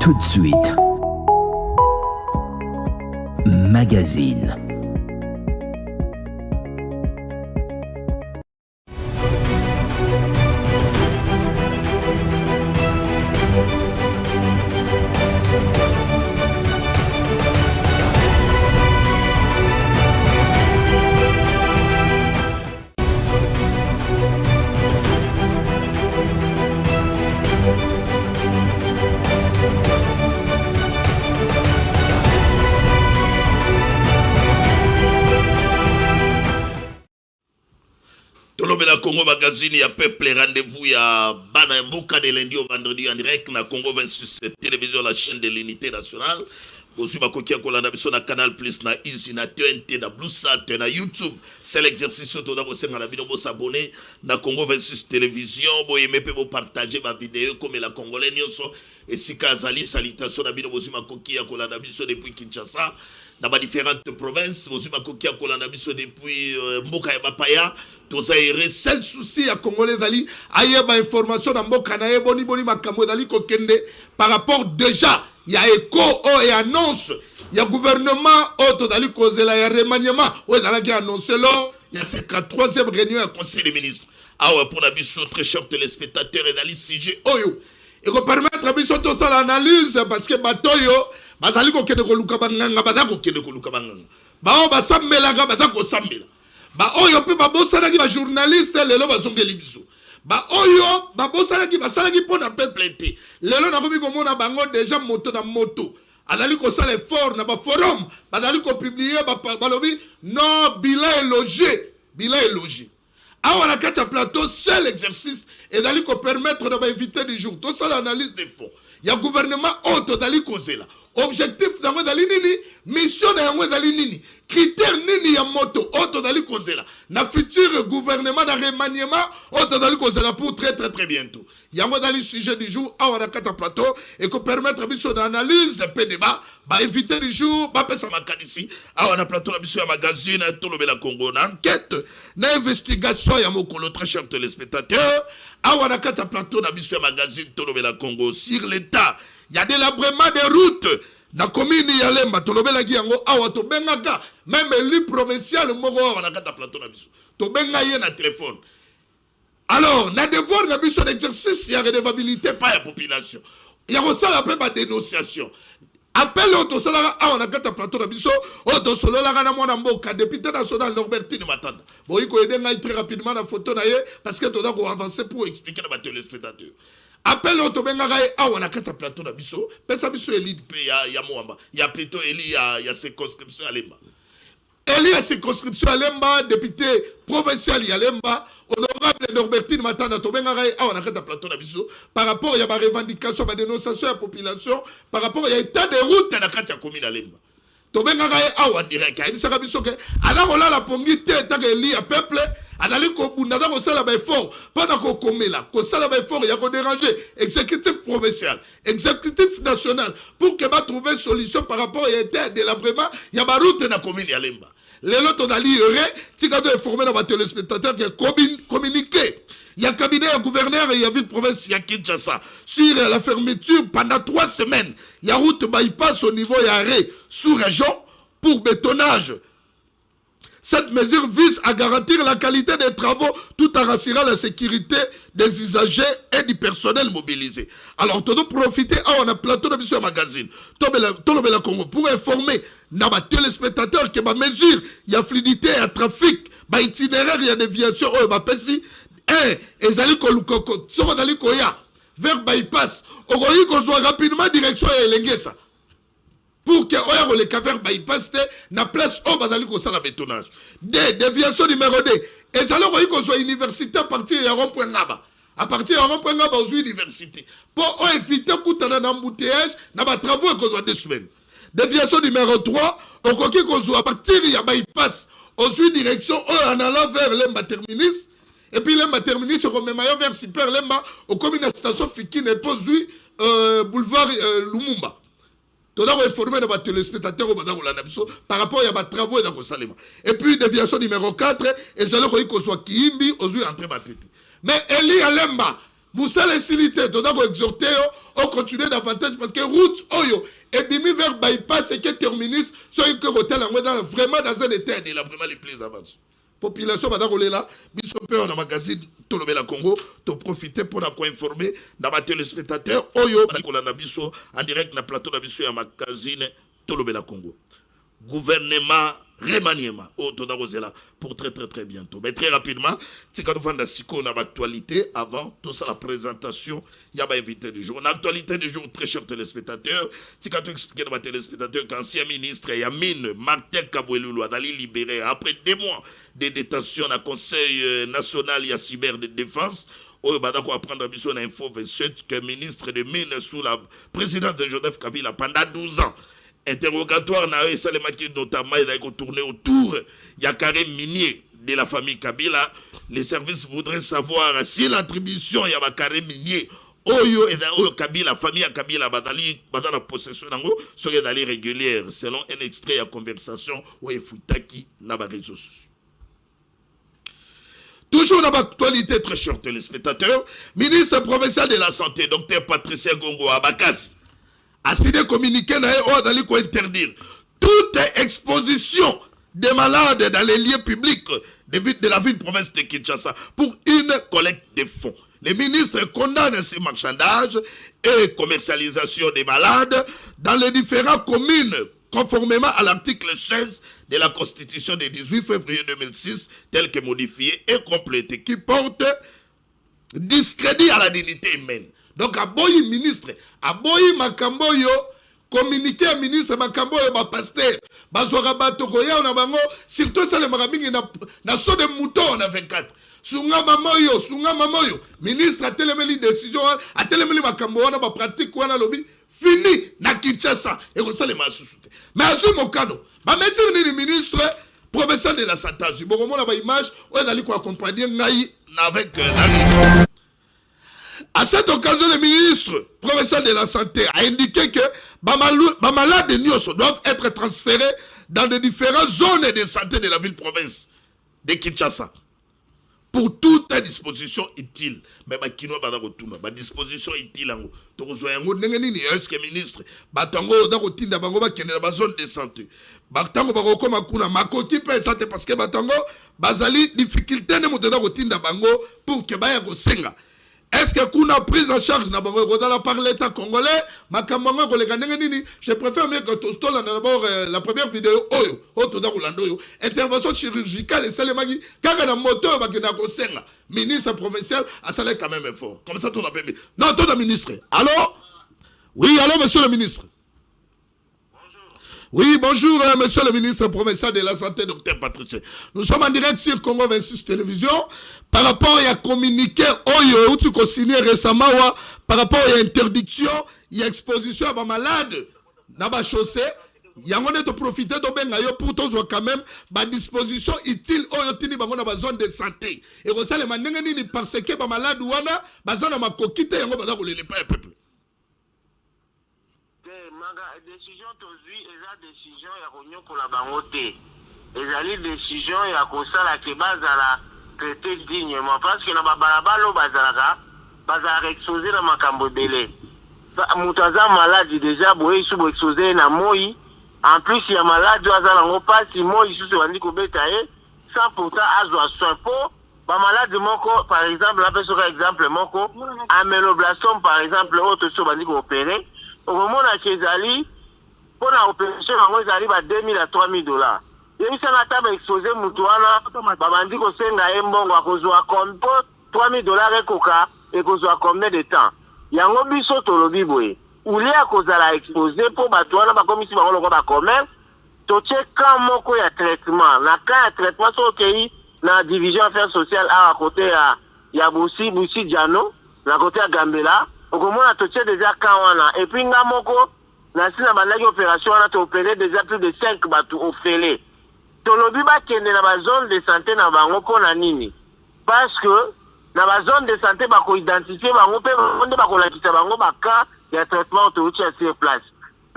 Tout de suite. Magazine. La Congo Magazine, il y a peuple rendez-vous, il y a Bana Mboka de lundi au vendredi en direct, na Congo 26 télévision, la chaîne de l'unité nationale. Aussi, ma coquille à la sur Canal Plus, na Easy, na TNT, na Bluesat, na YouTube. C'est l'exercice, tout d'abord, c'est la vidéo, vous s'abonner, na Congo 26 télévision, vous aimez, vous partager ma vidéo comme la Congolais, et si Kazali, salutation, na vidéo, aussi, ma coquille à la depuis Kinshasa. Dans les différentes provinces, vous avez coquille à la depuis Mboka et Bapaya. Tous les seul souci à Congolais d'Ali, aïe ma information dans Mboka na boni boni makambo d'Ali kokende par rapport déjà, il y a écho et annonce, il y a gouvernement auto d'Ali kozela, il y a remaniement, ouais dans la qui a annoncé là, il y a 53e réunion à conseil des ministres. Ah ouais pour la biso très cher téléspectateurs et d'Ali CG Oyo. Et qu'on permettre à biso tout ça l'analyse parce que batoyo bazali kokende koluka banganga bazako kende koluka banganga. Ba on ba sambela bazako sambela. Ba oyo pe ba bosana ki ba journaliste lelo bazongeli biso. Ba oyo ba bosana ki basala ki pona peuple te. Lelo na komi komona bango déjà moto na moto. Alali ko sala effort na ba forum, ba dali ko publier ba lobi non bilan est logé. Awa na kata plateau seul exercice et dali ko permettre de ba éviter du jour. Tout ça l'analyse des fonds. Il y a gouvernement auto dali kozela. Objectif d'ango dali nini, mission d'ango dali nini, critère nini ya moto, auto dali kozela. Na futur gouvernement na remaniement, auto dali kozela pour très bientôt. Yango dali sujet du jour, awa na kata plateau, et que permettre mission d'analyse, peu débat, ba éviter du jour, ba pesa makanisi, awa na plateau la mission ya magazine, tout le la Congo, na enquête, na investigation ya mokolo, très cher téléspectateur, awa na kata plateau na mission ya magazine, tout le la Congo, sur l'état. Il y a délabrement des routes. Na commune Yalemba, tolobela ki yango awa to bengaka même l'élu provincial moko na kata plateau na biso. To benga ye na téléphone. Alors, na devoir na biso d'exercice, il y a redevabilité par la population. Il y a aussi la dénonciation. Appel au salaire awa na kata plateau na biso, au solo la na mwana mboka député national Norbertine Matanda. Bon, il ko aider ngai très rapidement la photo na ye parce que to doit avancer pour expliquer à téléspectateurs. Appel au Tobengara et à Wanakata plateau de Bisso, Pesa Bisso Eli ya Moamba, il y a plutôt Eli ya circonscription à Lemba. Eli a circonscription à Lemba, député provincial à Lemba, honorable Norbertine Matanda Tobengara et à Wanakata plateau de Bisso, par rapport à ma revendication, ma dénonciation à la population, par rapport à l'état de route à la Katia commune à Lemba. Tobengara et à Wandirek, il s'est rabissé que, alors là la pongité est Eli à peuple. Adali ko bundada ko sala ba effort pendant ko komela ko sala ba effort ya ko déranger exécutif provincial exécutif national pour que ba trouver solution par rapport à l'état de délabrement ya ba route na commune ya Lemba lelo to dali yore tika do informer na ba téléspectateurs que communiquer il y a cabinet ya gouverneur et il y a ville province ya Kinshasa sur la fermeture pendant 3 semaines il y a route bypass au niveau ya arrêt sous région pour bétonnage. Cette mesure vise à garantir la qualité des travaux tout en rassurant la sécurité des usagers et du personnel mobilisé. Alors, nous devons profiter à un plateau de mission magazine. Tolobela Congo pour informer nos téléspectateurs que ma mesure, il y a fluidité, il y a trafic, il y a itinéraire, il y a déviation, il y a pesi. Et zali kolukoko, si on dali koya vers bypass, on va rapidement direction à Elengesa. Pour que oya le caverne bypass na place au bazali ko sala bétonnage. Déviation numéro 2. Et ça le ko soit université à partir de rond-point ngaba. À partir de rond-point ngaba aux universités. Pour éviter kutana na embouteillage na ba travaux ko soit 2 semaines. Déviation numéro 3, on koki ko soit à partir de bypass aux direction en allant vers l'Emba terminus et puis l'Emba terminus on met maillot vers Super l'Emba au commune station Fikine et pose boulevard Lumumba. Tu dois informer les téléspectateurs par rapport à mes travaux dans le Salema. Et puis, déviation numéro 4, et je le crois que soit Kiimbi, aux yeux entre ma tête. Mais Eli Alemba, Moussa les silité, donc on exhorter on continue davantage parce que route oyo et bimi vers bypass et que terminus soit que hôtel vraiment dans un état de la vraiment les plus avancés. Population badako là, biso pe on a magazine tout le Congo, to profiter pour la informer dans ma téléspectateurs oyo na biso en direct na plateau na biso ya magazine tout le Congo. Gouvernement remaniement pour très bientôt. Mais très rapidement, c'est quand on va dans l'actualité avant tout ça la présentation, il y a un invité du jour. L'actualité du jour, très chers téléspectateurs, c'est quand on explique à ma téléspectateurs qu'ancien ministre Yamine Martin Kaboueloulou a libéré après 2 mois de détention à Conseil national et à cyber de défense. On va apprendre à mission info 27 que ministre de Mines sous la présidence de Joseph Kabila pendant 12 ans. Interrogatoire n'a eu notamment il a tourné autour il y a carré minier de la famille Kabila. Les services voudraient savoir si l'attribution il y a carré minier oyo et oyo Kabila famille Kabila badali la possession nango serait d'aller régulière selon un extrait à conversation où il futaki na réseaux sociaux. Toujours dans l'actualité, très chers téléspectateurs, ministre provincial de la santé Dr Patricia Gongo Abakasi a signé communiqué pour interdire toute exposition des malades dans les lieux publics de la ville-province de Kinshasa pour une collecte de fonds. Les ministres condamnent ces marchandages et commercialisation des malades dans les différentes communes conformément à l'article 16 de la Constitution du 18 février 2006 tel que modifié et complété qui porte discrédit à la dignité humaine. Donc, aboyi ministre, aboyi makamboyo, communiqué à ministre makamboyo, ma pasteur, bazwara batokoya, on a bango, surtout ça le maraming na so de mouton on a 24. Sunga mamoyo, ministre a télémeli décision, a télémeli makambo, on a ma pratique, on a lobby, fini, na Kinshasa, et on sait les massousoute. Mais à ce moment, ma messe le ministre, provincial de la santé, bon, on a ma image, on a allé accompagner Naï avec la. À cette occasion, le ministre provincial de la Santé a indiqué que les malades doivent être transférés dans les différentes zones de santé de la ville-province de Kinshasa pour toute disposition utile. Mais la disposition utile, est-ce que le ministre la zone de santé parce que difficulté pour que est-ce que kuna prise en charge na bango par l'État congolais makamanga kolega nini je préfère mieux que tostola d'abord la première vidéo oyo toda kolanda oyo intervention chirurgicale et salemaki kaka na moto bakina ko senga ministre provincial a salé quand même fort comme ça tout a permis non tout le ministre allô oui allô monsieur le ministre. Oui, bonjour, monsieur le ministre provincial de la Santé, Dr Patricia. Nous sommes en direct sur Congo 26 Télévision par rapport à communiqué Oyo, où tu as signé récemment, par rapport à interdiction, il y a exposition à ma malade, dans ma chaussée. Il y a de profiter de Bengayo pour tous quand même, ma disposition utile Oyo Tini Bango dans ma zone de santé. Et vous savez, les parce que ma malade ou ana, bazana ma coquille, et on va les pas un peuple. Décision aujourd'hui et la décision ya konyo kola bango te ezali décision ya kosala ke bazala traité dignement parce que na babalabalo bazala exposé na makambo belé mutu aza malade déjà boye isu bo exposé na moi en plus ya malade azala ngo pasi moi isu se bandi kobeta ye sans pourtant azwa soin po ba malade moko par exemple la personne exemple moko améloblastome par exemple autre so bandi ko opérer au moment où Kezali, pour la opération, on arrive à 2000 à 3000 $. Et si on a table exposé, Moutouana, Babandi Kosenga Mbongo, à cause de 3000 $ et Koka, et cause de combien de temps? Il y a un biso tolobi boy. Ou les à cause de la exposé pour Batouana, comme ici, on va commerce, to check quand moko ya traitement. Na cas de traitement, c'est ok, na division affaires sociales à côté, il y a Boussi Diano, à côté à Gambela. Au moment où tu as déjà quand et puis Namoko, la opération, on a opéré déjà plus de 5 bateaux au fêlé. Ton lobby va dans la zone de santé na bango na nini. Parce que dans la zone de santé, on peut identifier bango pe on la kisa bango cas de traitement to sur place.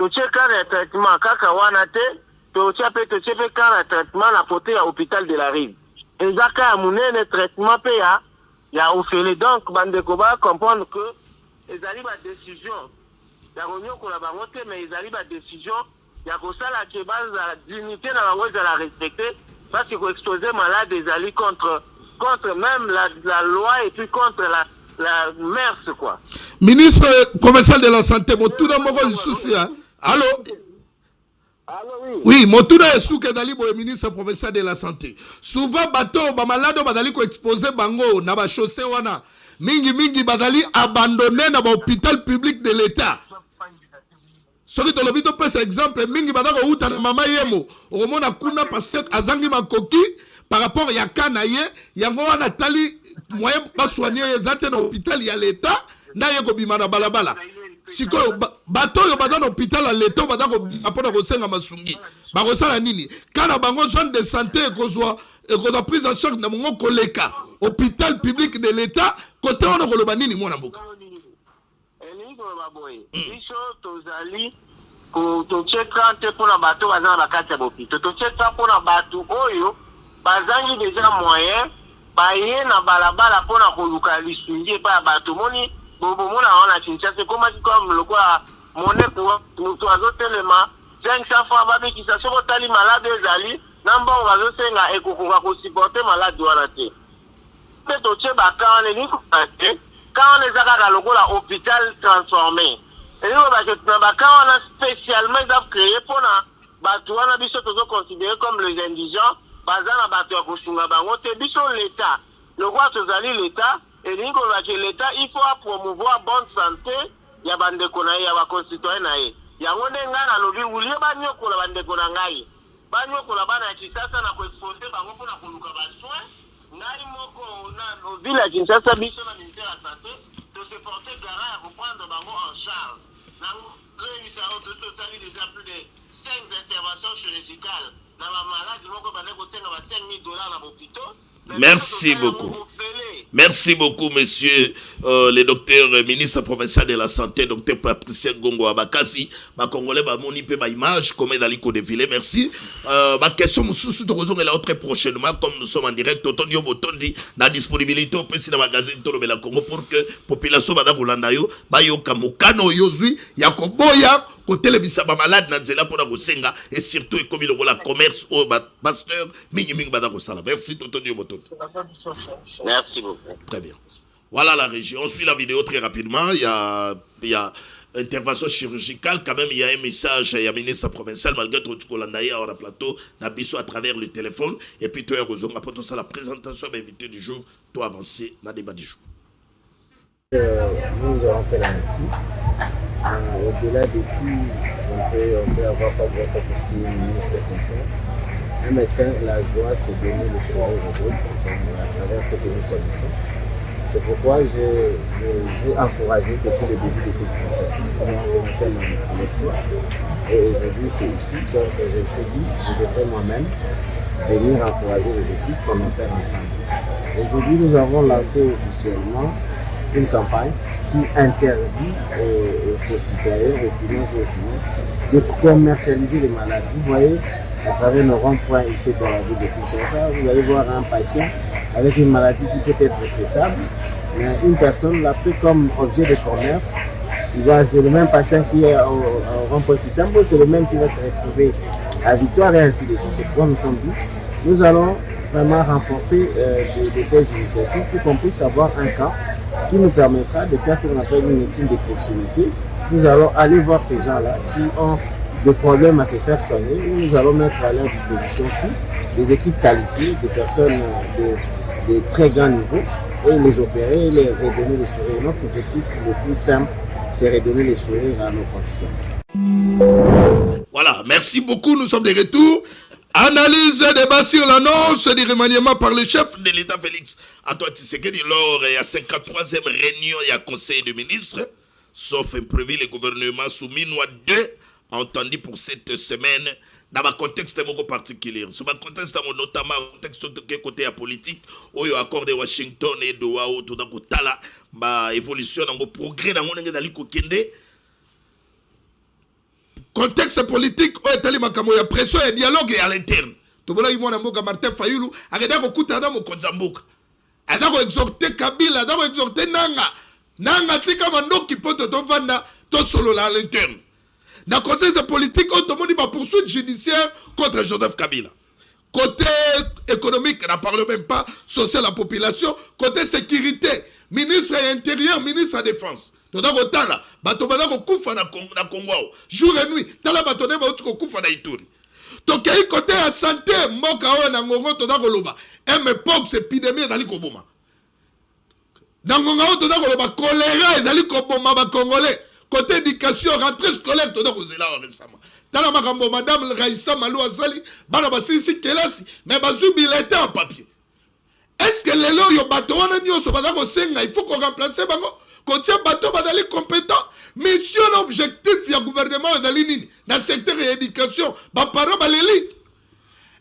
To check le traitement kaka wana te, to check quand le traitement à côté à l'hôpital de la Rive. Et ça ka munene traitement pe ya ya ofele. Donc bandeko ba comprendre que ezali ba décision ya konyokola bango te, mais ezali ba décision ya kosala ke baza dignité na bango ezala respecté, parce que exposer malade ezali contre même la loi et puis contre la mers quoi. Ministre provincial de la santé, Motuna Moko Lisusu, allô? Allô, oui. Oui, Motuna Esuke Dali, ministre provincial de la santé. Souvent, bateau, malade, badali ko exposé bango, na ba chaussée wana. Mingi badali abandonné na ba hôpital public de l'État. Soki to lobito pese exemple, mingi badako uta na mama yemo. Omona kuna parce que azangi makoki par rapport ya kana ye, yango wana tali moyen pas soigner ezate na hôpital ya l'État, na yeko bimana balabala. Siko bato yo badana hôpital à l'État badako apona ko senga masungi. Ba ko sala nini? Kana bango zone de santé ekozwa ekoza prise en charge na mongo koleka. Hôpital public de l'État côté on ko loba nini mona mboka. Biso tozali ko tocheka te pona bato bazana bakati ya bopito. Tocheka pona bato oyo bazangi déjà moyen baye na balabala pona koluka lisungi pa bato moni bobo mona wana Kinshasa comme le quoi monnaie pour mutu azotelema 500 francs babikisa soko tali malade ezali namba bazosenga ekokoka ko supporter malade wana te. Pe toche bakane ni ko te quand les a lokola hôpital transformé. Et nous on a spécialement créé pour bato wana biso tozo considéré comme les indigents. Bazana bato ya kosunga bango te biso l'État. Le roi tozali l'État et nous que l'État il faut promouvoir bonne santé ya bandeko na ya ba concitoyen na ye. Yango ndenga na lobi ulie banyokola bandeko na ngai. Banyokola bana ya Kinshasa na ko exposer bango pona koluka ba soin. Ngai moko na ville ya Kinshasa biso na ministère de la santé de se porter garant à reprendre bango en charge. Nango ça a déjà plus de 5 interventions chirurgicales. Na ba malade moko bandeko senga ba $5,000 na hôpital. Merci beaucoup. Merci beaucoup, monsieur le docteur ministre provincial de la santé, docteur Patricia Gongo Abakasi. Ma Congolais, ma moni pe ma image, comme dans l'icône défilé. Merci. Ma question, sous est là très prochainement, comme nous sommes en direct, Otonio Botondi, la disponibilité au président magazine Tolo Bela Congo pour que la population Bada Golandayo, Bayo Kamokano Yozui, Yakoboya, côté les bisaba malade, Nanzela pour la Gosenga, et surtout, comme il la commerce au pasteur, Ming Bada Gosala. Merci, Otonio Botondi. Merci beaucoup. Très bien. Voilà la région. On suit la vidéo très rapidement. Il y a intervention chirurgicale. Quand même, il y a un message. Il y a ministre provincial, malgré tout ce qu'on a eu à plateau, Nabiso à travers le téléphone. Et puis, tu as raison. Après tout ça, la présentation de l'invité du jour, tu as avancé dans le débat du jour. Nous avons fait la médecine. Au-delà de tout, on peut avoir pas de postille, ministre comme ça. Un médecin, la joie, c'est donner le sourire aux autres à travers cette condition. C'est pourquoi j'ai encouragé depuis le début de cette initiative. On a commencé à mettre. Et aujourd'hui, c'est ici. Donc, je me suis dit, je devrais moi-même venir encourager les équipes qu'on opère ensemble. Aujourd'hui, nous avons lancé officiellement une campagne qui interdit aux citoyens, aux clients de commercialiser les maladies. Vous voyez, à travers nos ronds-points ici dans la ville de Kinshasa, vous allez voir un patient avec une maladie qui peut être traitable, mais une personne l'a pris comme objet de commerce. C'est le même patient qui est au rond-point Kitambo, c'est le même qui va se retrouver à Victoire et ainsi de suite. C'est pourquoi nous sommes dit, nous allons vraiment renforcer de telles initiatives pour qu'on puisse avoir un camp qui nous permettra de faire ce qu'on appelle une médecine de proximité. Nous allons aller voir ces gens-là qui ont des problèmes à se faire soigner. Nous allons mettre à leur disposition des équipes qualifiées, des personnes de très grand niveau et les opérer et les redonner le sourire. Notre objectif le plus simple, c'est redonner le sourire à nos concitoyens. Voilà, merci beaucoup, nous sommes de retour. Analyse débat sur l'annonce du remaniement par le chef de l'État Félix Antoine Tshisekedi lors de la 53e réunion et à conseil des ministres, sauf imprévu, le gouvernement soumis nous 2 entendu pour cette semaine dans un contexte particulier. Sur un contexte notamment un contexte côté politique, où il y a accord de Washington et de Oahu, tout dans la évolution, dans le progrès dans le contexte politique, où il y a pression et dialogue à l'interne. Tout le monde a Martin Fayulu, a regardé au coup de Adako exhorter Kabila, adako exhorter Nanga. Nanga tika mandoki poto tovanda to solo à l'interne. Dans le conseil politique, on demande une poursuite judiciaire contre Joseph Kabila. Côté économique, on n'en parle même pas, social la population. Côté sécurité, ministre de l'Intérieur, ministre de la Défense. Donc, on a là, bato badako kufa na Congo. Jour et nuit, dans la bateau, on kufa na Ituri. Donc, côté la santé, moka na ngongo, on loba. Mpox, épidémie, dans l'Ikoboma. Dans le Congo, on a loba choléra, dans l'Ikoboma, ba Congolais. Côté éducation, rentrée scolaire, on a là récemment. Dans la makambo, madame Raïssa Malou Azali, bana basisi kelasi, mais bazu bilete en papier. Est-ce que les lois, yo bateau, on a dit, il faut qu'on remplace bango, qu'on tient bateau, badali compétent. Mission objectif, il y a gouvernement dans le secteur de l'éducation, parents, baleli.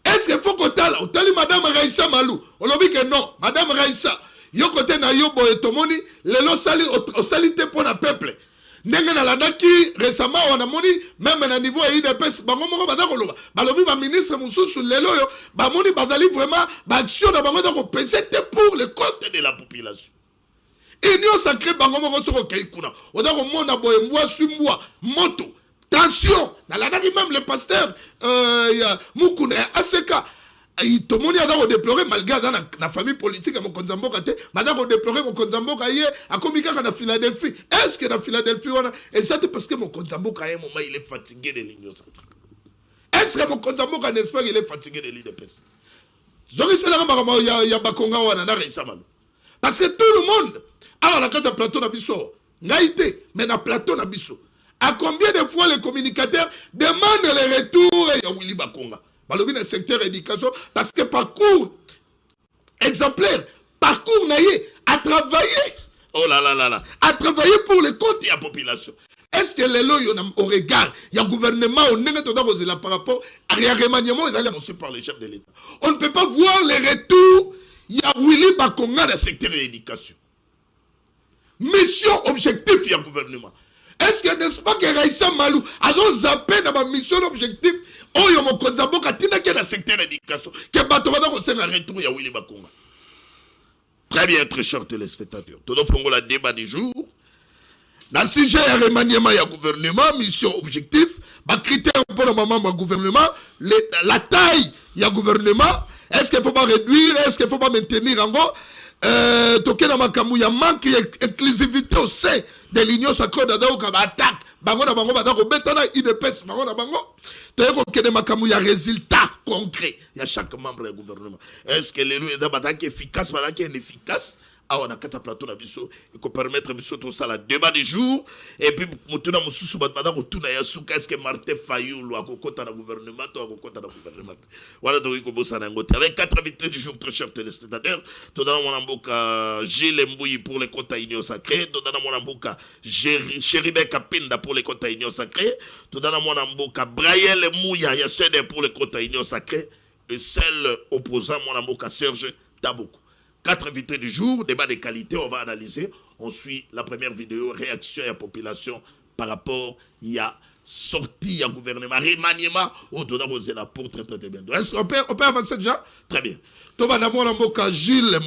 Est-ce qu'il faut qu'on t'a là, madame Raïssa Malou, on l'a dit que non, madame Raïssa, yo côté na yo boy tomoni, les lois sali, au salité pour le peuple. Nenga na landaki récemment on a moni même na niveau IDPS bango moko badako loba balobi ba ministre mususu lelo yo ba moni bazali vraiment ba action na bango dako penser pour le compte de la population. Union sacrée bango moko soko kaikuna odako mona boye mwa sumwa moto tension na landaki même le pasteur Mukuna Aseka tout le monde a déploré malgré la famille politique à mon Konzamboka te madame a déploré mon Konzamboka hier à Komika à Philadelphie. Est-ce que dans Philadelphie on a et c'est parce que mon Konzamboka à un moment il est fatigué de l'Union sacrée. Est-ce que mon Konzamboka n'est-ce pas qu'il est fatigué de l'IDPS? Zori c'est là il y a Bakonga ou Anana Reisamalo. Parce que tout le monde a la carte à plateau d'Abisso naïté mais na plateau d'Abisso. À combien de fois les communicateurs demandent le retour et Willy Bakonga? Dans le secteur éducation, parce que parcours exemplaire, parcours naïe, à travailler, oh là là là là, à travailler pour le compte de la population. Est-ce que les lois, au regard, il y a un gouvernement, on est par rapport à remaniement, il est annoncé par les chefs de l'État. On ne peut pas voir les retours, il y a Willy Bakonga dans le secteur de l'éducation. Mission, objectif, il y a un gouvernement. Est-ce que n'est-ce pas que Raïssa Malou a zappé dans ma mission objectif? Oh, il y a mon Konzamboka qui est dans le secteur de l'éducation. Qui est bateau dans le retour, il y a Willy Bakonga. Très bien, très cher téléspectateur. Tout le monde a débat du jour. Dans le sujet, il y a remaniement, il y a gouvernement, mission objectif. Critère pour le moment, le gouvernement. La taille, il y a gouvernement. Est-ce qu'il ne faut pas réduire? Est-ce qu'il ne faut pas maintenir en gros? Il y a manque d'inclusivité au sein de l'Union sacrée d'Adaouka, attaque. Bango na bango badako betana IDPS bango na bango. Teko kene makamu ya résultat concret. Il y a chaque membre du gouvernement. Est-ce que les lois d'abadaki efficace, badaki inefficace? Ah, on a quatre plateaux na biso et qu'on permettre biso tout ça la débat du jour et puis mutuna mususu badako tuna ya suka est-ce que Martin Fayulu a kokota na gouvernement to a kokota na gouvernement. Voilà donc il bossa na ngote avec quatre invités du jour très chers téléspectateurs. Tout dans mon amboka Gilles Mbouyi pour les comptes à Union Sacrée, tout dans mon amboka Chéribe Kapinda pour les comptes à Union Sacrée, tout dans mon amboka Braille Mouya Yassede pour les comptes à Union Sacrée et celle opposant mon amboka Serge Taboukou. Quatre invités du jour, débat de qualité, on va analyser. On suit la première vidéo, réaction à la population par rapport à sortie à gouvernement, remaniement, on doit poser la pour très bien. Est-ce qu'on peut avancer déjà? Très bien. Donc, on a Gilles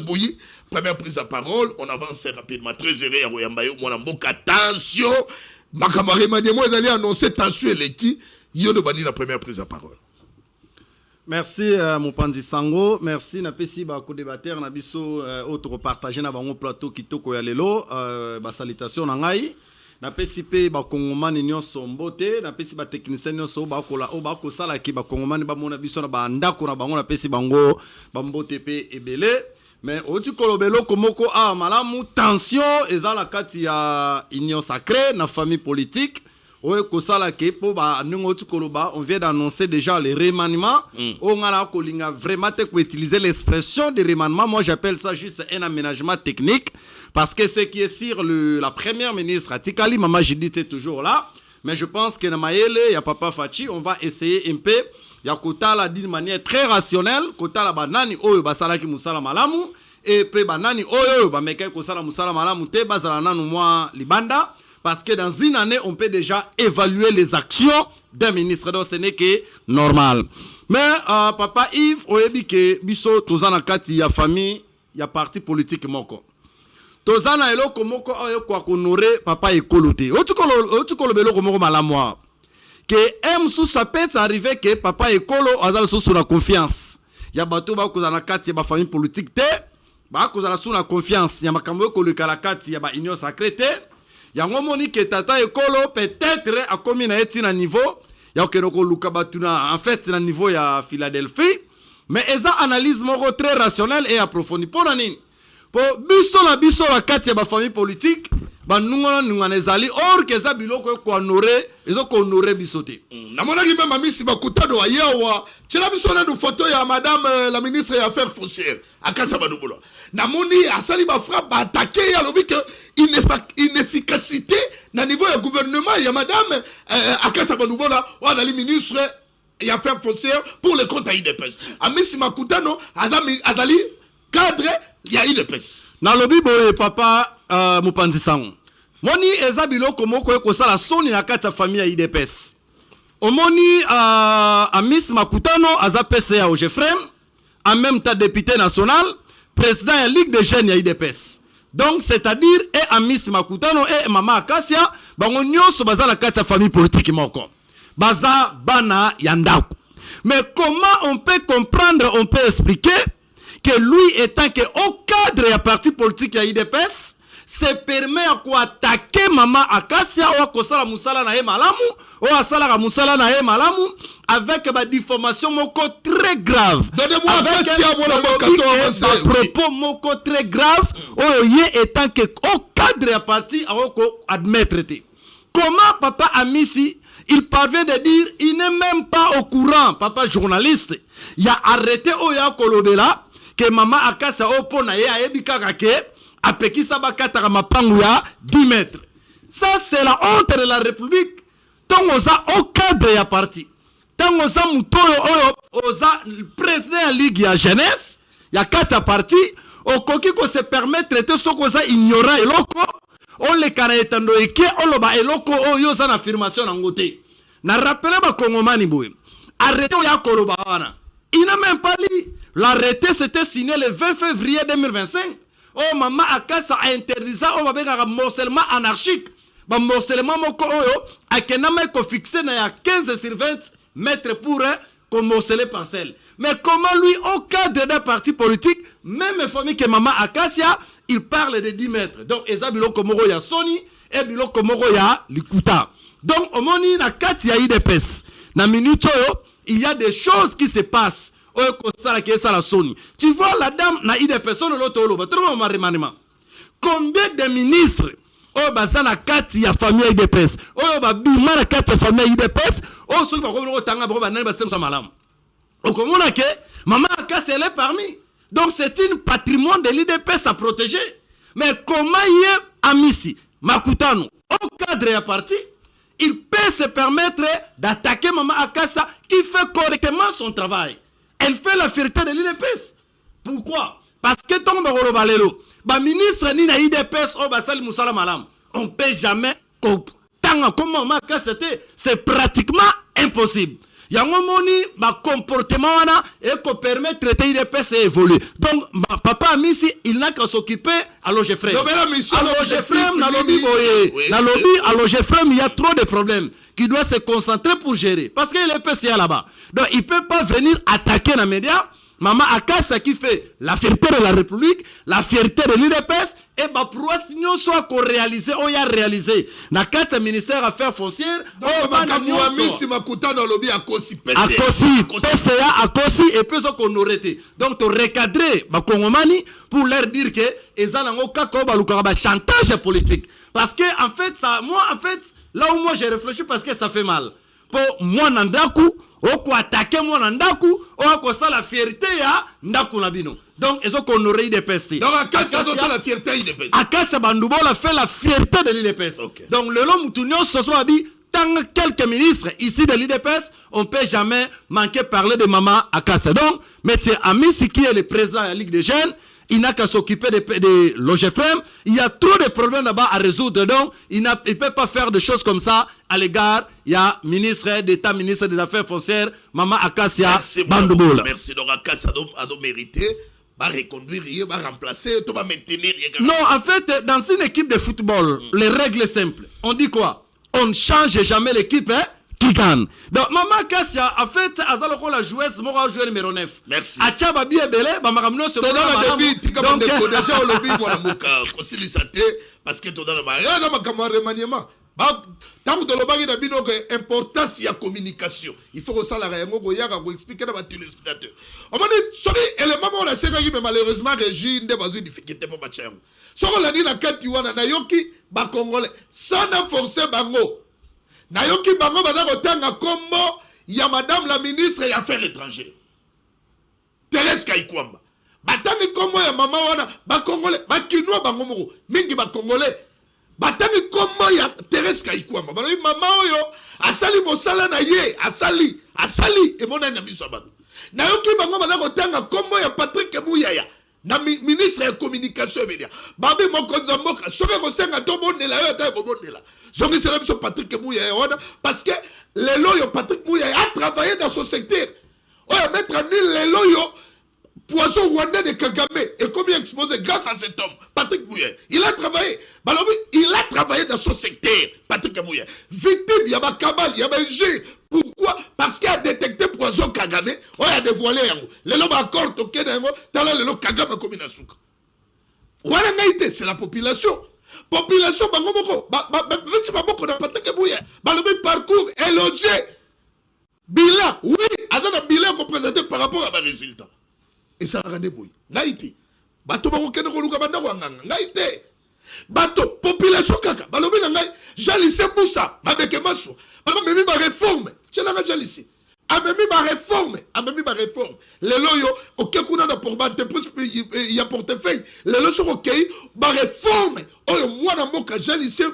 Mbouyi, première prise à parole, on avance rapidement. Très heureux à Royambayo, on a attention, ma camarade remaniement, ils allaient annoncer tension et l'équipe, il y a la première prise à parole. Merci Mopandi Sango, merci na pesi ba co-débatteur na biso autre partager na bango plateau kitoko ya lelo ba salutation na ngai na pesi pe ba kongomani nyonso mbote na pesi ba technicien nyonso ba kola o ba ko sala ki ba kongomani ba mona biso na ba ndako na bango na pesi bango ba mbote pe ebele mais oti kolobelo komoko a malamu tension ezala kati ya union sacrée na famille politique. On vient d'annoncer déjà le remaniement. On a vraiment utiliser l'expression de remaniement. Moi, j'appelle ça juste un aménagement technique. Parce que ce qui est sur la première ministre, Tikali, Mama Judith est toujours là. Mais je pense que Namaele, il y a Papa Fachi, on va essayer un peu. Il y a Kota d'une manière très rationnelle. Kota la banani, oyo basalaki musala malamu. Et puis banani, oyo bameke kosala musala malamu te bazala nanu moi libanda. Parce que dans une année, on peut déjà évaluer les actions d'un ministre. Donc, ce n'est que normal. Mais, papa Yves, on a dit que biso tozana kati ya famille ya parti politique moko. Tozana eloko moko oyo kwa honorer papa Ekolo te. Otukolo beloko moko malamwa. Que M ça peut arriver que papa Ekolo azala sous la confiance. Ya bato ba kozana kati ya ba famille politique te. Ba kozala sous la confiance. Ya makambo ko le kalakati ya ba union sacrée te. Ya ngomoni que tata Ekolo peut-être a commis na eti na niveau. Ya ko luka batuna en fait na niveau ya Philadelphie. Mais eza analyse moko très rationnelle et approfondie. Pour nani? Pour biso la kati ya ba famille politique. Ba nungana ezali or que za biloko ko honorer ezo ko honorer bisote. Na monaki même amisi bakutano ayawa. Tshela biso na do photo ya madame la ministre des affaires foncières Akassa Banubolo. Na moni asali ba frappe ba attaquer ya lobi que inefficacité na niveau ya gouvernement ya madame Akassa Banubolo ou dali ministre des affaires foncières pour le compte à IDPS. Amisi Makutano adali cadre ya IDPS. Na lobi boye papa Mopanzi Sango. Moni eza biloko moko ekosala soni na kati ya famille ya IDPS. Omoni Amis Makutano aza PCA au Jefrem, en même temps député national, président de la Ligue des jeunes ya IDPS. Donc c'est-à-dire Amis Makutano et Mama Akassia bango nyonso baza na kati ya famille politique moko. Baza bana yandaku. Mais comment on peut comprendre, on peut expliquer que lui étant que au cadre ya parti politique ya IDPS se permet à quoi attaquer Mama Akassia ou à kosala musala na ye malamu ou à sala musala na ye malamu avec ba diffamation moko très grave. Donnez-moi Akassia avec propos moko très grave ou ye étant que au cadre ya parti à admettre. Comment papa Amisi il parvient de dire il n'est même pas au courant, papa journaliste, il a arrêté Oya Kolobela que Mama Akassia opona ye aebika kake apekisa bakataka mapangu ya 10 mètres. Ça c'est la honte de la République. Tant oza au cadre ya parti. Tant oza mutoyo oza président ya ligue ya jeunesse, ya kata parti, okoki ko se permettre te soko za ignorant eloko, on le kana etando eke oloba eloko oyo za na affirmation na ngote. Na rappeler ba kongomani boy. Arrêtez ya koloba wana. Il n'a même pas lu. L'arrêté s'était signé le 20 février 2025. Oh, Mama Akassa a interdit ça. Oh, un morcellement anarchique. Un morcellement moko oyo. A kenama ko fixé na ya 15 sur 20 mètres pour comme morceler parcelle. Mais comment lui, au cadre d'un parti politique, même famille que Mama Akassia, il parle de 10 mètres. Donc, eza biloko moko ya Sony et biloko moko ya Likuta. Donc, au moni na kati ya IDPS. Na minute oyo, il y a des choses qui se passent. Tu vois la dame na ide personne l'autre combien de ministres oh bazana kati ya famille IDPS oh ba bima na kati ya famille IDPS oh so ba ko tanga ba nani ba semsa malam o komona ke Mama Akassia elle est parmi. Donc c'est un patrimoine de l'IDPS à protéger. Mais comment y est Amisi Makutano au cadre ya parti il peut se permettre d'attaquer Mama Akassia qui fait correctement son travail. Elle fait la fierté de l'IDPS. Pourquoi? Parce que ton balelo, ba ministre ni na IDPS o basali musala malam. On peut jamais tant comme Mama Akassia c'est pratiquement impossible. Yango moni ba comportement wana et ko permet traiter IDPS et évoluer. Donc papa Amisi il n'a qu'à s'occuper à l'Ogefrem. À l'Ogefrem na lobby boye. Na lobby à l'Ogefrem il y a trop de problèmes qui doit se concentrer pour gérer parce qu'il est PCA là-bas. Donc il peut pas venir attaquer les médias. Mama Akassia qui fait la fierté de la République, la fierté de l'IDPS et bah pour nous soit qu'on réalise ou y a réalisé. Na quatre ministère affaires foncières. Donc Amisi Makutano lobby à Kosi PCA à Kosi et puis qu'on aurait été. Donc tu recadrer bah Kongomani pour leur dire que ils ont un cas comme bah chantage politique. Parce que en fait ça, moi en fait là où moi j'ai réfléchi parce que ça fait mal. Pour moi Nandaku ou quoi attaquer moi Nandaku ou quoi ça la fierté ya Ndaku Nabino. Donc ils ont qu'on aurait IDPS. Donc Akassia a la fierté IDPS. Akassia Bandubola fait la fierté de l'IDPS. Okay. Donc le long Moutounion ce soir dit tant quelques ministres ici de l'IDPS on peut jamais manquer parler de Mama Akassia. Donc M. Amisi qui est le président de la Ligue des jeunes, il n'a qu'à s'occuper de l'Ogefrem. Il y a trop de problèmes là-bas à résoudre. Donc, il ne peut pas faire des choses comme ça à l'égard. Il y a ministre d'État, ministre des Affaires foncières, Mama Akassia Bandubola. Merci. Donc, Akassia a mérité va reconduire, va remplacer, tu vas maintenir. Non, en fait, dans une équipe de football, les règles simples. On dit quoi? On ne change jamais l'équipe qui gagne. Donc, Maman Kassia, en fait, Azaloko la joueuse, moi, joueur numéro 9. Merci. Achaba bien belé, Bamaramno se donc, déjà, on le vit, voilà, Mouka, parce que tu as un remaniement. Tant que tu as l'importance de la communication, il faut que ça la expliquer à tous les spectateurs. On m'a dit, sorry, élément, on a séqué, mais malheureusement, régime de bazou difficulté pour battre. Si on a dit la carte, on a yoki, ba congolais, sans forcer bango. Nayoki bango, badako tanga kombo, il y a madame la ministre des Affaires étrangères. Thérèse Kaikwamba. Batangi kombo ya mama wana, ba congolais, ba kinwa bango moko, mingi ba congolais. Batangi kombo ya Thérèse Kaikwamba. Balobi mama oyo, asali mosala na ye, asali, et mona na miso abano. Nayoki bango badako tanga kombo ya Patrick Mouyaya. Na ministre ya communication et médias. Babi mokonza moka, soke kosenga to bonela yo ta bonela. Soki c'est là Patrick Mouyaya parce que le loyo Patrick Mouyaya a travaillé dans son secteur. Oh mettre en île le loyo poisson rwandais de Kagame et combien exposé grâce à cet homme Patrick Mouyaya. Il a travaillé. Balobi, il a travaillé dans son secteur Patrick Mouyaya. Victime, il y a ma cabale, il y a ma G. Pourquoi? Parce qu'il a détecté poison Kagame, on a dévoilé yango. Le loba accord toké yango, tala le loba Kagame comme une souka. Voilà ngaïté, c'est la population. Population bango moko, c'est pas beaucoup na Patrick Mouyaya. Balobi parcours élogié. Bilan, oui, avec un bilan qu'on présentait par rapport à mes résultats. Et ça a rendu bouille. Ngaïté. Bato bango kene koluka banda wanganga. Ngaïté. Bato, population kaka. Balobi na ngaï, jalissé Boussa, mabeke maso. Balobi memi ba réforme. Tchelanga jalissé. Amemi ba réforme. Les loyo, ok kuna na pour battre plus il y a portefeuille. Les loyo sont ok, ba réforme. Oyo mwana moka jalissé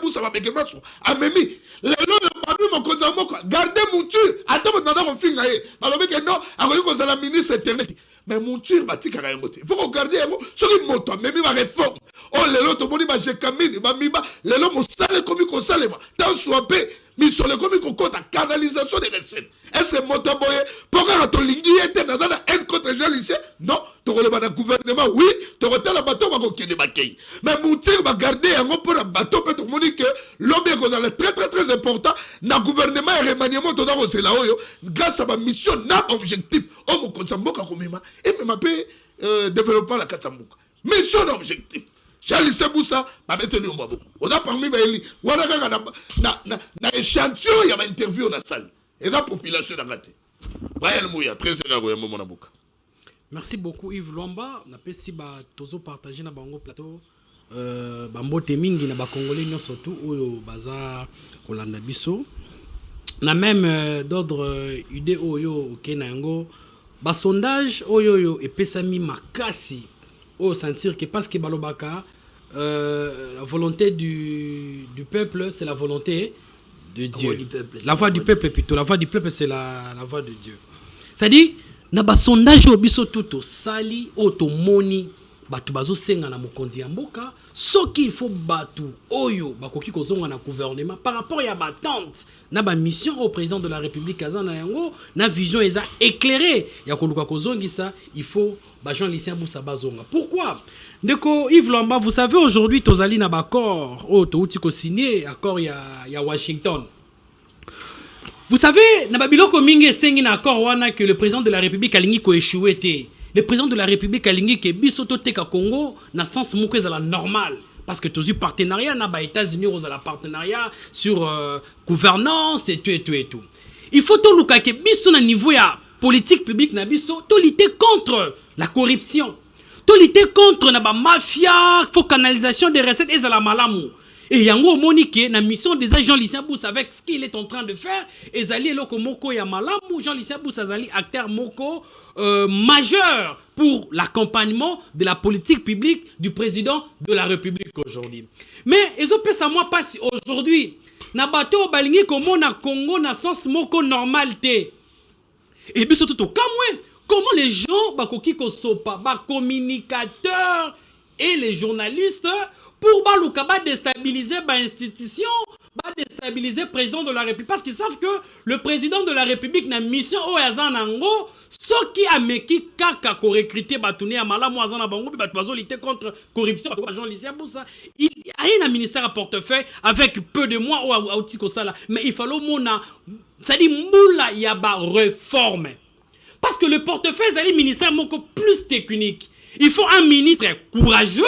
Boussa mabeke maso. Amemi. Les loyo babi mokonza moka. Gardez mouture. Attends, maintenant on finit. Balobi que non, akoyi ko la ministre internet. Mais mouture batika kayangote. Il faut regarder yango. Soki moto memi ba réforme. Oh les loyo to boni ba jekamine ba miba. Les loyo mo sale komi ko salema. Tant soit peu. Mais sur le commis qu'on compte à canalisation des recettes. Est-ce que Motaboye, pourquoi tu l'ingénieur était dans un contre les lycée? Non, tu relèves le gouvernement, oui, tu relèves le bateau, tu vas gagner. Mais Moutir va garder un mot pour le bateau, pour te dire que l'homme est très très très important. Le gouvernement et le remaniement, tu dois là grâce à ma mission, n'a objectif. Oh, mon Kotsamboka, et même après, développement la Katsamboka. Mission objectif. Jalissé Boussa, ma maintenu au Mabou. On a parmi les on a échantillon, il y a une interview dans la salle. Et la population a raté. Merci beaucoup Yves Luamba. On appelle si tozo partager na bango plateau. Bambote mingi na ba Congolais non surtout au baza kolanda biso. Na même d'ordre idée oyo Kenango. Ba sondage oyo et pesami makasi. Oh, sentir que parce que Balobaka, la volonté du peuple, c'est la volonté de Dieu. La voix du peuple plutôt. La voix du peuple, c'est la voix de Dieu. C'est-à-dire, naba sondage au biso tuto sali otomoni batu bazo senga na mokonzi ya mboka soki il faut batu oyo bakoki kozonga na gouvernement par rapport ya batante na ba mission au président de la République azana yango na vision eza éclairée ya koluka kozongisa il faut ba Jean-Lucien Boussa bazonga. Pourquoi? Ndeko Yves Luamba, vous savez aujourd'hui tozali na bakor o to uti ko signer accord ya Washington. Vous savez, na babiloko mingi esengi na accord wana que le président de la République alingi ko échoué té. Le président de la République alingi ke bisoto teka Congo na sens moko ezala normal parce que tous partenariat na ba États-Unis aux la partenariat sur gouvernance et tout. Il faut to luka ke biso na niveau ya politique publique na biso to lutter contre la corruption. To lutter contre na ba mafia, faut canalisation des recettes ezala malamu. Et yango monique na mission des Jean-Lucien Boussa avec ce qu'il est en train de faire ezali eloko moko ya malamu Jean-Lucien Boussa azali acteur moko majeur pour l'accompagnement de la politique publique du président de la République aujourd'hui. Mais ils ont fait ça moi pas si aujourd'hui na bateau balingi comme na Congo na sens moko normalité. Et puis surtout comment les gens bakoki ko sopa ba communicateurs et les journalistes pour baluka ba déstabiliser ba institution va déstabiliser le président de la République. Parce qu'ils savent que le président de la République n'a mission au Yazanango, ce qui a meki kaka ko recruter Batouné à Malamu Azana Bango, puis Batouazo lutter contre corruption, il a un ministère à portefeuille avec peu de mois au Tiko Sala. Mais il fallait mona, ça dit moula yaba réforme. Parce que le portefeuille, c'est un ministère beaucoup plus technique. Il faut un ministre courageux,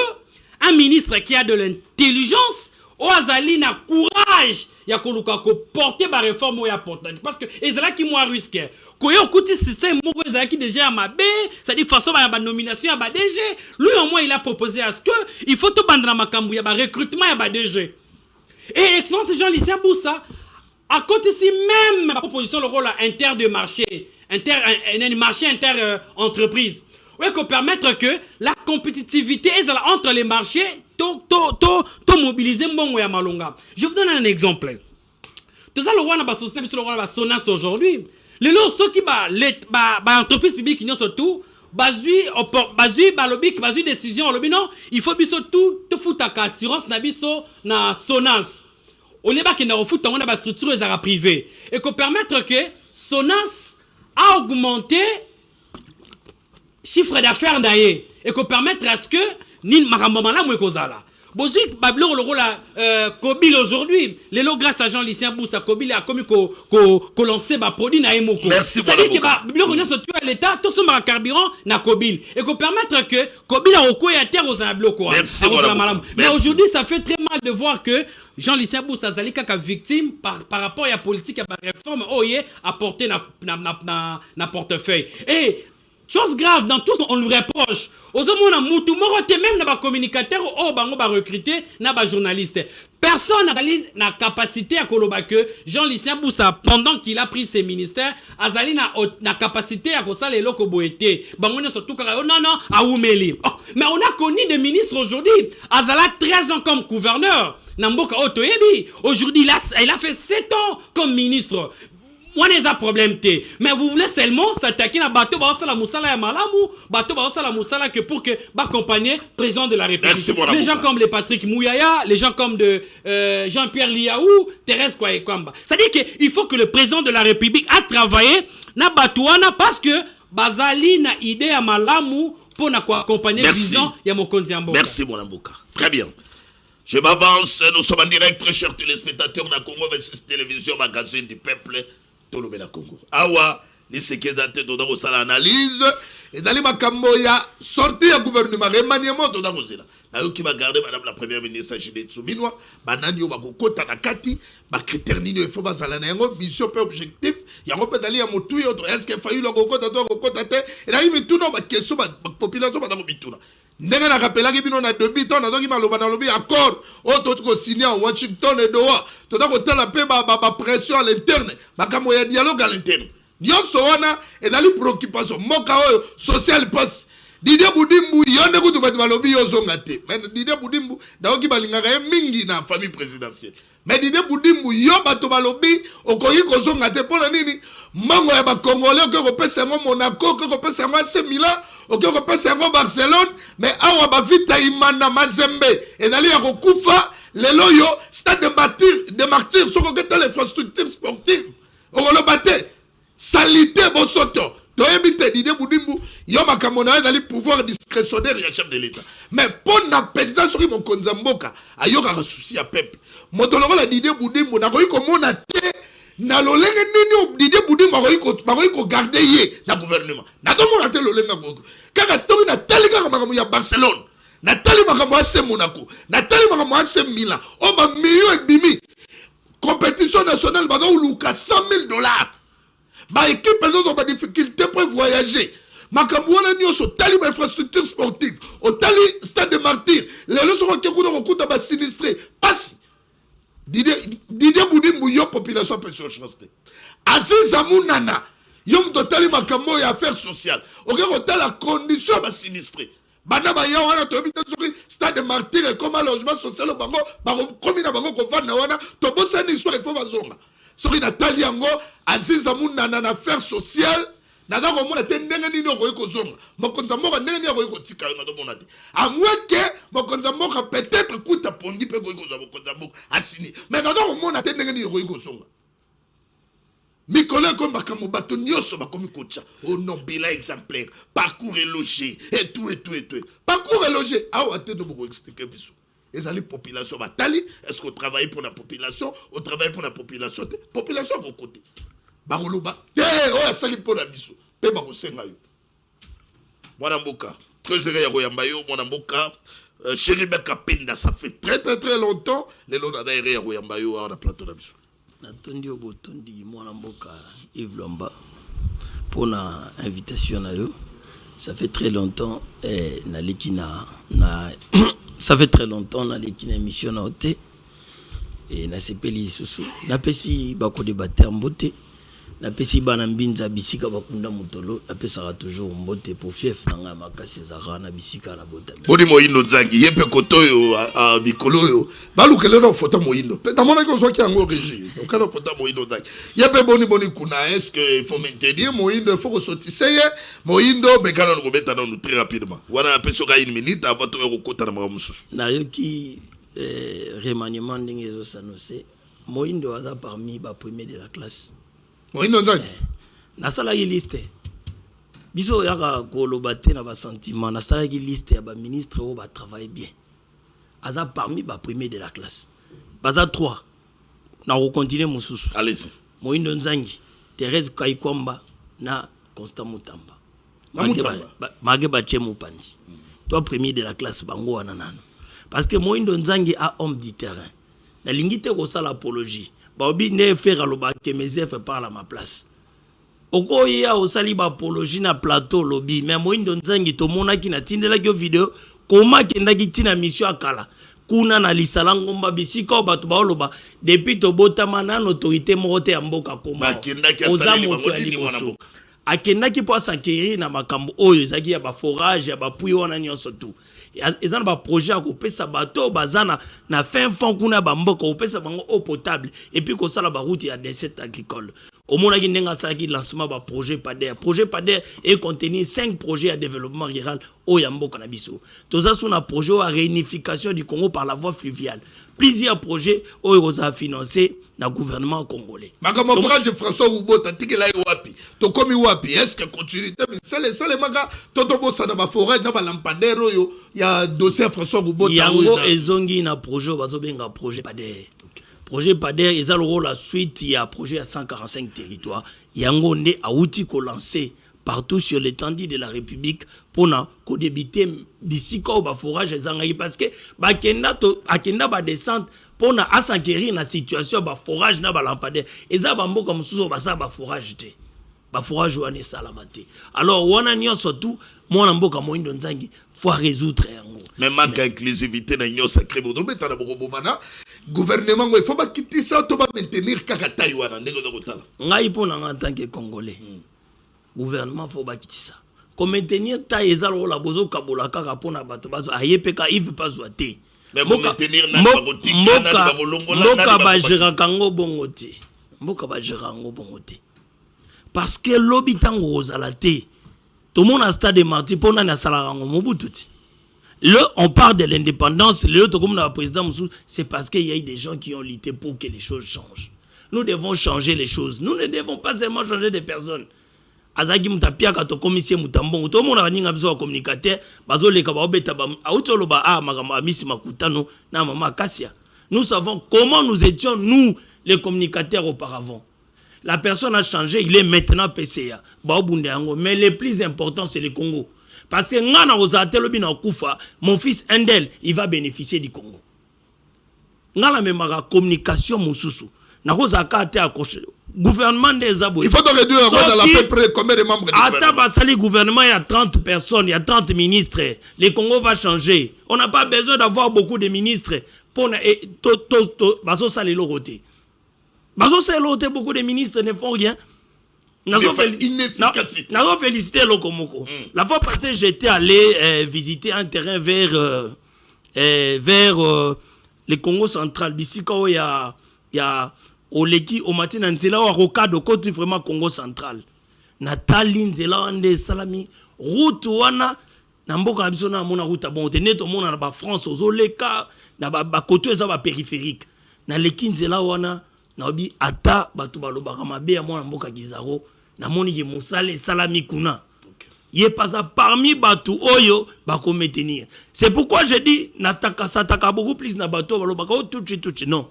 un ministre qui a de l'intelligence, ou azali na courage ya koluka ko porter ba réforme ou ya porter parce que ezala ki moi risque ko yo kuti système moko ezala ki déjà ma B ça dit façon ba nomination ya ba DG lui au moins il a proposé à ce que il faut tout bandra makambu ya ba recrutement ya ba DG et excellence Jean-Lucien Boussa à côté si même la proposition le rôle inter de marché marché inter entreprise oui qu'on permettre que la compétitivité ezala entre les marchés to mobiliser mbongo ya malonga. Je vous donne un exemple. Tout ça le roi na ba société sur le roi na ba Sonas aujourd'hui. Les lots ceux qui ba entreprise publique qui surtout bazui balobik bazui décision lobi non, il faut biso tout futaka assurance na biso na Sonas. On est pas que na refout on a ba structure ezara privée et qu'on permettre que Sonas a augmenté chiffre d'affaires d'ailleurs et qu'on permettre à ce que ni makamamala mwekozala bozi bablo le rôle Kobil aujourd'hui les lots grâce à Jean-Lucien Boussa Kobil a commis ko lancer ba produit na emoko merci ça dit que bablo on se tue à l'état tout son carburant na Kobil et qu'on permettre que Kobil a recouvert terre aux abloko merci mais aujourd'hui ça fait très mal de voir que Jean-Lucien Boussa zali kaka victime par rapport à la politique à la réforme oye apporter na portefeuille et chose grave, dans tout on lui reproche. Aux hommes, on a moutou, même dans les communicateurs, oh, on va recruter, dans les journalistes. Personne n'a capacité à coloba que Jean-Lucien Boussa, pendant qu'il a pris ses ministères, Azali n'a capacité à ça les locaux boétés. On est surtout non, à Oumeli. Mais on a connu des ministres aujourd'hui. Azala 13 ans comme gouverneur. Namboka Otoyebi. Aujourd'hui, il a fait 7 ans comme ministre. On a un problème mais vous voulez seulement s'attaquer à bateau la moussala ya malamu bateau la moussala que pour que accompagner président de la République les gens comme les Patrick Mouyaya les gens comme de Jean-Pierre Liaou Thérèse Kwaekwamba ça dit que il faut que le président de la République a travaillé na batouana parce que bazali na idée ya malamu pour na accompagner président ya mokonzi ya mboka. Merci mon amboka. Très bien. Je m'avance, nous sommes en direct, très chers téléspectateurs de Congo 26 télévision magazine du peuple. Tolobela Congo. Awa, ni sekeda te toda ko sala analyse et dali makambo ya sortie ya gouvernement remaniement toda ko zela. Na yo ki ba garder madame la première ministre Juliette Soubinwa, banani yo ba ko kota na kati, ba critère nini il faut ba sala na yango mission pe objectif, yango pe dali ya motu yo est-ce que failli lo ko kota to ko kota te et dali mituna ba question ba population ba ko bituna. Ndenge na rappelaki bino na début temps nazoki maloba na lobi accord oto ko signer en Washington et Doha toda ko tala pe ba pression à l'interne makambo ya dialogue à l'interne nyonso wana ezali préoccupation moka oyo social passe Didier Boudimbu yonde kutu batu balobi yo zonga te mais Didier Boudimbu naoki balingaka mingi na famille présidentielle mais Didier Boudimbu yo bato balobi okoyi ko zonga te pona nini mongo ya ba congolais ko pesa ngo Monaco ko pesa ngo AC Milan ok on passe à Barcelone mais awa ba vita imana mazembe et d'aller à Kokufa les loyo stade de martyrs sur les infrastructures sportives on le battait salité bosoto doyebite Didier Boudimbu yo makamona dali pouvoir discrétionnaire ya chef de l'état mais pour na penza sur mon konzamboka ayoka souci à peuple motoloko la Didier Boudimbu na koyi komona te na lolenge nini Didier Boudimbu makoyi ko garder ye na gouvernement na to mona te lolenga ko kaka story na tali kaka makambo ya Barcelone na tali makambo ya Monaco na tali makambo ya Milan o ba million et demi compétition nationale ba luka $100,000 ba équipe ont ba difficulté pour voyager makambo wana nyonso tali ba infrastructure sportive o tali stade de martyrs les leçons ko ko kuta ba sinistré passe Didier Boudimbu yo population pension chance Aziz Amunana yom totali makambo ya affaires sociales ok ko tala condition ba sinistré bana ba ya wana to bita soki stade de martyrs comme logement social bango comme na bango ko vana wana to bosa ni histoire il faut bazonga soki na tali yango Aziz Amunana na affaires sociales naza komona te ndenge nini okoki kozonga mokonzi ya mboka ndenge nini akoki kotika yo nazomona te amweke mokonzi ya mboka peut-être kuta pongi mpe koki kozwa mokonzi ya mboka asini mais naza komona te ndenge nini okoki kozonga mikolo ekomi makambo bato nyonso bakomi kotya ono bilan exemplaire parcours élogé et tout parcours élogé awa te ndo bokoexplike biso ezali population batali est-ce qu'on travaille pour la population on travaille pour la population te population kokote bakoloba te oyo asali mpo na biso mpe bakosenga yo mwana mboka trésorier ya koyamba yo mwana mboka Chéribeka Penda ça fait très longtemps lelo na daire ya koyamba yo awa na plateau na biso natondi obotondi mwana mboka Yves Lomba pour na invitation na yo. Ça fait très longtemps naleki na ça fait très longtemps naleki na émission na ote et na sepeli susu na pesi bako débattre mbote na pesi bana mbinza bisika bakunda mutolo na pesa toujours mbote pour chef nanga makasi zara na bisika na bota bodi moyindo nzangi yepe kotoyo a bikolo yo balukele na photo moyindo pe tamona ko so ki ango régie donc na photo moyindo nzangi yepe boni kuna est-ce que il faut maintenir moyindo il faut que sortiseye moyindo bekana ngo beta na nous très rapidement wana peso ka 1 minute avant to ko kota na mamususu na yoki remaniement ndenge zo sanose moyindo aza parmi ba premier de la classe moyindo nzangi nasalaki liste biso yaka koloba te na basentiment nasalaki liste ya baministre oyo batravaille bien aza parmi bapremier de la classe baza 3 na kokontinue mosusu allez-y moyindo nzangi Thérèse Kaikwamba na Constant Mutamba mage batie mopandi toi premier de la classe bango wana nano parce que moyindo nzangi a homme du terrain nalingi te kosala apologie baobi ne faire aloba ke mesef parle à ma place okoya osali ba apologie na plateau lobby mais moyindo nzangi to monaki na tindelaki video koma kendaki tina mission akala kuna na lisala ngomba bisika bato baoloba depuis to botama na autorité moko ya mboka koma ozamo akendaki po asakiri na makambo oyo ezaki ya ba forage ya ba puyi wana nyonso tu ezana ba projet ya kopesa bato bazana na fin fond kuna ba mboka kopesa bango eau potable et puis ko sala ba route ya desert agricole au monde qui n'a pas lancement ba projet PADER et contenir 5 projets à développement rural au Yambo Canabiso. Tout ça sont un projet à réunification du Congo par la voie fluviale. Plusieurs projets ont financé le gouvernement congolais. Magama frère François Oubota tikela wapi. To komi wapi est-ce que continue c'est les maga toto bossa na ba forêt na ba lampadaire yo ya dossier François Oubota. Yango ezongi na projet bazobenga projet PADER. Projet PADER, ils ont la suite, il y a un projet à 145 territoires. Yango ne a outil qu'on lancé partout sur l'étendue de la République pour débiter bisiko ba forage ezangai parce que akenda ba descente pour na asankérir na situation ba forage na ba lampadaire. Eza ba mboka mususu ba sa ba forage te. Ba forage wane salamate. Alors wana nyo surtout mwana mboka moyindo nzangi faut résoudre yango. Mais manque inclusivité na nyo sacré bodo beta na boko bomana. Gouvernement il faut pas quitter ça to ba maintenir kaka Taïwan ndeko do kotala ngai pona en tant que congolais gouvernement faut pas quitter ça comme maintenir taille ezalo la bozo kabola kaka pona bato bazo ayepeka Yves pas zoate mais maintenir na bakotika na bakolongola mboka ba gérera kango bongote mboka ba gérera ngo bongote parce que lobi tango ozalate tout le monde a stade de marti pona na sala ngo mobututi. Là, on parle de l'indépendance, le comme le président Moussou, c'est parce qu'il y a eu des gens qui ont lutté pour que les choses changent. Nous devons changer les choses. Nous ne devons pas seulement changer des personnes. Azaki mutapia kato commissaire mutambongo to mona baninga biso wa communicateur bazo leka ba obeta ba autolo ba magamba misi makutano na mama Kassia. Nous savons comment nous étions nous les communicateurs auparavant. La personne a changé, il est maintenant PCA. Ba obunde yango, mais le plus important c'est le Congo. Parce que ngana ozatelobi na kufa, mon fils Endel, il va bénéficier du Congo. Ngala memara communication mususu. Na kozaka te accroché. Gouvernement des abos. Il faut donc réduire dans la peu combien de membres du gouvernement. Atabasali gouvernement, il y a 30 personnes, il y a 30 ministres. Le Congo va changer. On n'a pas besoin d'avoir beaucoup de ministres pour baso sali logoté. Baso sali logoté, beaucoup de ministres ne font rien. Nous avons félicité Lokomoko. La fois passée, j'étais allé visiter un terrain vers le Congo central. Bisiko, il y a Oleki, au matin, au rocade, côté vraiment Congo central. natali nzela wande salami route wana na mboka na biso na mona route bon te neto mona na ba France ozoleka na ba côté eza ba périphérique na leki nzela wana na obi ata batu balobaka mabe ya mona mboka Kizaro na moni ke mosale salami kuna yé pas parmi batu oyo bako maintenir. C'est pourquoi je dis nataka sataka beaucoup plus na bato balobaka tout non.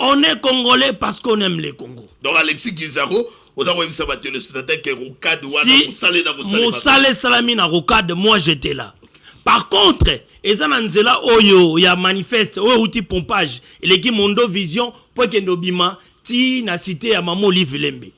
On est congolais parce qu'on aime les Congo. Donc Alexis Kizaro Moussale Salami na rocade, moi j'étais là. Par contre, Ezananzela Oyo, il y a manifeste, Oyo outil pompage, et l'équipe Mondo Vision, pour que Nobima, ti na cité à Mamo Livelembe.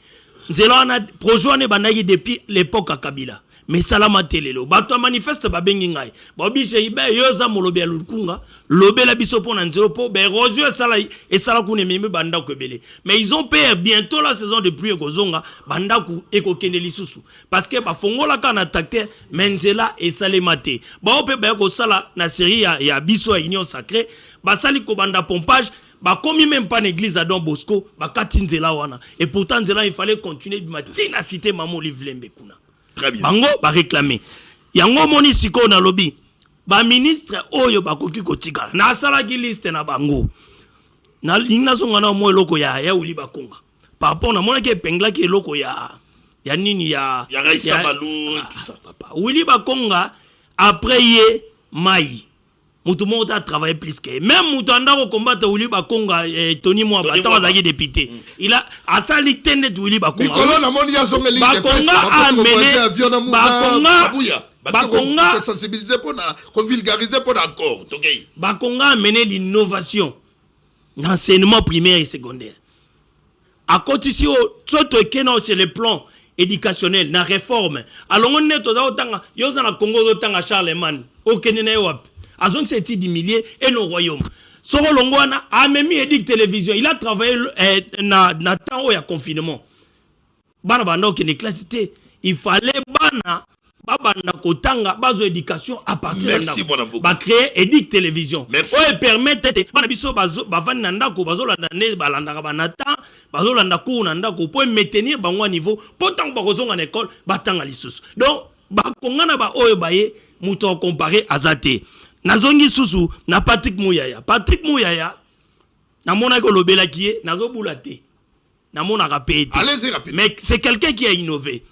Nzela on a projoine banagi depuis l'époque à Kabila. Mais salama telelo bato manifeste babengi ngai bobi jeibe yoza molobi alukunga lobe la biso pona nzelo po be rozio sala et sala ku nememe banda ko belé mais ils ont payé bientôt la saison de pluie kozonga banda ku ekokende lisusu parce que ba fongola kana takte menzela et salemate ba ope ba ko sala na série ya biso ya union sacrée ba sali ko banda pompage ba komi même pas l'église à Don Bosco ba katinzela wana et pourtant nzela il fallait continuer bimatina cité Mamo Livelembe kuna. Bango ba réclamer. Yango moni siko na lobby. Ba ministre oyo bakoki kotika. Na sala ki liste na bango. Na linga songa na mo loko ya uli bakonga. Par rapport na mona ke pengla ki loko ya nini ya Raissa Balou tout ça papa. Uli bakonga après ye mai. Mutu mo ta travailler plus que même mutu anda ko combattre uli bakonga Tony Moi bata wazaki député. Il a asali tende uli bakonga. Nicolas na moni ya zongeli Bakonga sensibiliser pour na vulgariser pour encore. Bakonga a mené l'innovation dans l'enseignement primaire et secondaire. À côté si soto kena sur le plan éducationnel na réforme. Alors on est toza otanga yoza na Congo otanga Charlemagne. Okenene wap. Azon c'est d'humilier et nos royaumes. Soro Longwana a même édit télévision. Il a travaillé na temps où il y a confinement. Bana banda qui est classité. Il fallait bana bana kotanga bazo éducation à partir de ba créer édit télévision. Ouais permettre bana biso bazo bavani nanda ko bazo landa ne balanda ka banata bazo landa ko nanda ko pour maintenir bango niveau pourtant ba kozonga na école batanga lisusu. Donc ba kongana ba oyo baye muto comparé azate. Nazongi susu na Patrick Mouyaya na mona ko lobela kié nazo boulate na mona rapete. Allez-y rapide. Mais c'est quelqu'un qui a innové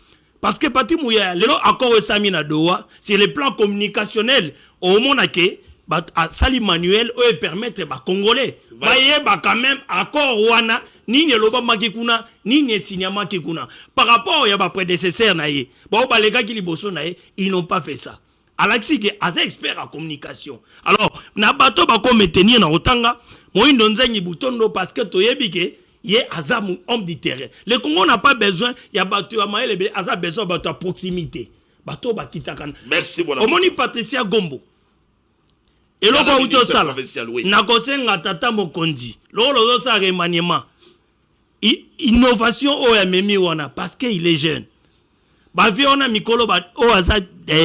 parce que Patrick Mouyaya lelo accord sami na doa sur le plan communicationnel au mona ke ba sali manuel o permettre ba congolais baye ba quand même accord wana nini loba makikuna nini signama kikuna par rapport ya ba prédécesseur na ye ba o balega ki liboso na ye ils n'ont pas fait ça. Alexis est assez expert en communication. Alors, na bato bako maintenir na otanga, moindo nzengi butondo parce que toyebike yé azam homme du terrain. Le Congo n'a pas besoin, ya bato amaele aza besoin bato à proximité. Bato bakitakan. Merci bon. Omoni Patricia Gombo. Et loko uto sala. Na kosenga tata mokonzi. Lolo sa remaniement. Innovation o ya memi wana parce que il est jeune. Bavi on a Mikolo Oaza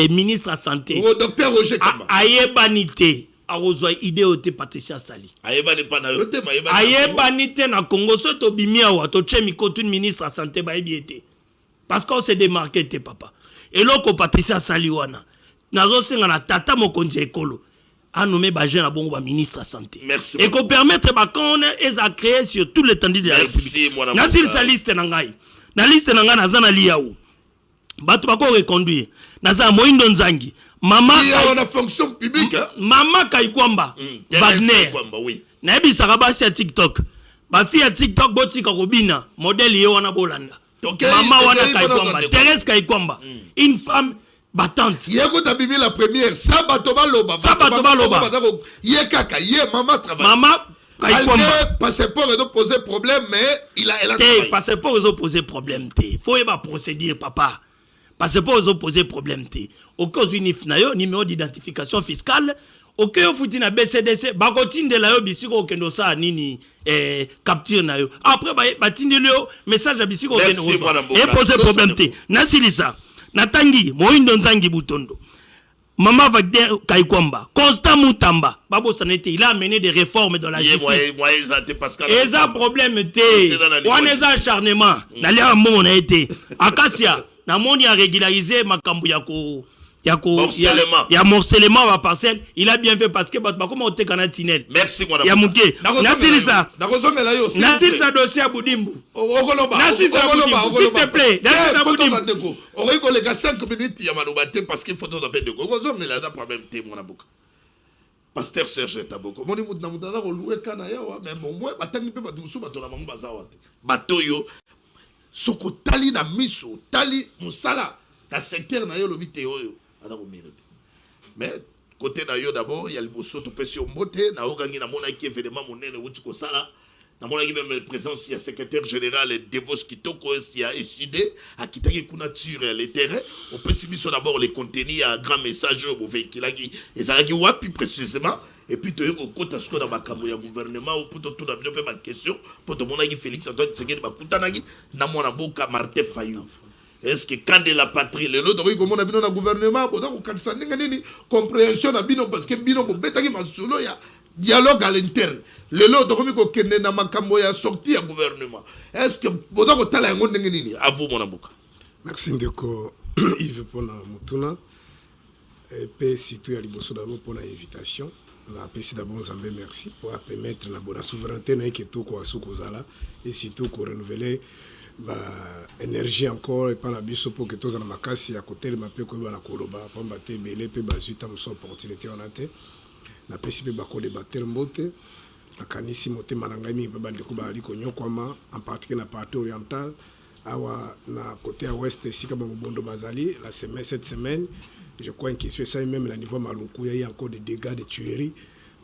ministre de santé. O docteur Roger Kamba. Ayebanité a reçu idée au Patricia Sali. Ayebanité na Congo soto bimia wa to chemiko tout ministre de santé ba ebiete. Parce qu'on s'est démarqué te papa. Et loko Patricia Sali wana. Nazo senga na tata mokonzi ekolo. A nommé ba jeune bon ba ministre de santé. Merci. Et qu'on permettre ba qu'on est à créer sur tout l'étendue de la République. Merci sa liste na ngai. Na liste na ngai na zana liaou. Bato bako reconduire naza moindo nzangi mama on a fonction publique mama Kaikwamba Wagner oui na ebisaka basi ya TikTok ba fi ya TikTok botika kobina modèle ye wana bolanda mama wana Kaikwamba Thérèse Kaikwamba une femme battante yeko tabibi la première sabato baloba ye kaka ye mama travaille mama Kaikwamba passeport et poser problème mais elle a travaillé passeport et poser problème té faut y ba procédure papa. Parce que pour vous poser problème, au cas où nayo numéro d'identification fiscale, au cas où vous avez BCDC, bakotine de la yo bisiko okendo sa nini capture nayo. Après batine le message à bisiko okendo et poser problème. Nasilisa, natangi moindo nzangi butondo. Maman Wagner Kaikwamba, Constant Moutamba, Babo Sanete, il a amené des réformes dans la justice. Et ça problème était, on est acharnement, n'allez à mon été. Akasia, na moni a régularisé Makambu Yako. Il y a morcellement à parcelle. Il a bien fait parce que comment on te canatinel. Merci mon ami. Il y a mouké. Nassil ça. Nassil ça dossier à Boudimbu. Nassil ça Boudimbu. S'il te plaît. Nassil ça Boudimbu. On rigole les 5 minutes. Il y a Manoubate parce qu'il faut tout appeler de Gozom. Mais là, il y a problème. Mon abouka. Pasteur Serge Taboko. Mon émout n'a pas loué Kanaya. Mais au moins, Batang ne peut pas doucement battre la maman Bazawate. Batoyo. Soko Tali na miso. Tali Moussala. La secteur na yo le vidéo. Mais côté na yo d'abord il y a le bosso to pesi ombote na okangi na mona ki événement monene wuti ko sala na mona ki même présence il y a secrétaire général Devos Kitoko il a décidé à kitaki kuna tire les terrains on pesi biso d'abord les contenus à grand message au véhicule et ça qui wapi précisément et puis tu ko kota sko na makambo ya gouvernement ou pour tout na bien fait ma question pour to mona ki Félix Antoine Tshisekedi ba kutanaki na mona boka Martin Fayou. Est-ce que quand de la patrie, le lot de comment on a bien dans le gouvernement, quand ça n'est pas compréhension na bino parce que bino ko betaki masulo ya dialogue à l'interne. Le lot de comment kende na makambo ya sorti à gouvernement. Est-ce que bodo ko tala ngo ndenge nini? À vous mon abuka. Merci ndeko Yves pour na mutuna et puis surtout ya liboso d'abord pour l'invitation. On a apprécié d'abord Zambé merci pour permettre la bonne souveraineté na keto ko asukozala et surtout ko renouveler ba énergie encore et pas la biso pour que tous en makasi à côté de ma pe ko ba na koloba pamba te belé pe bazuta muso opportunité on a te na pesi pe ba ko débattre mbote la kanisi mote manangami pe bande ko ba liko nyokwama en particulier na partie orientale awa na côté ouest sika ba mobondo bazali la semaine cette semaine je crois que c'est ça même à niveau maluku il y a encore des dégâts de tueries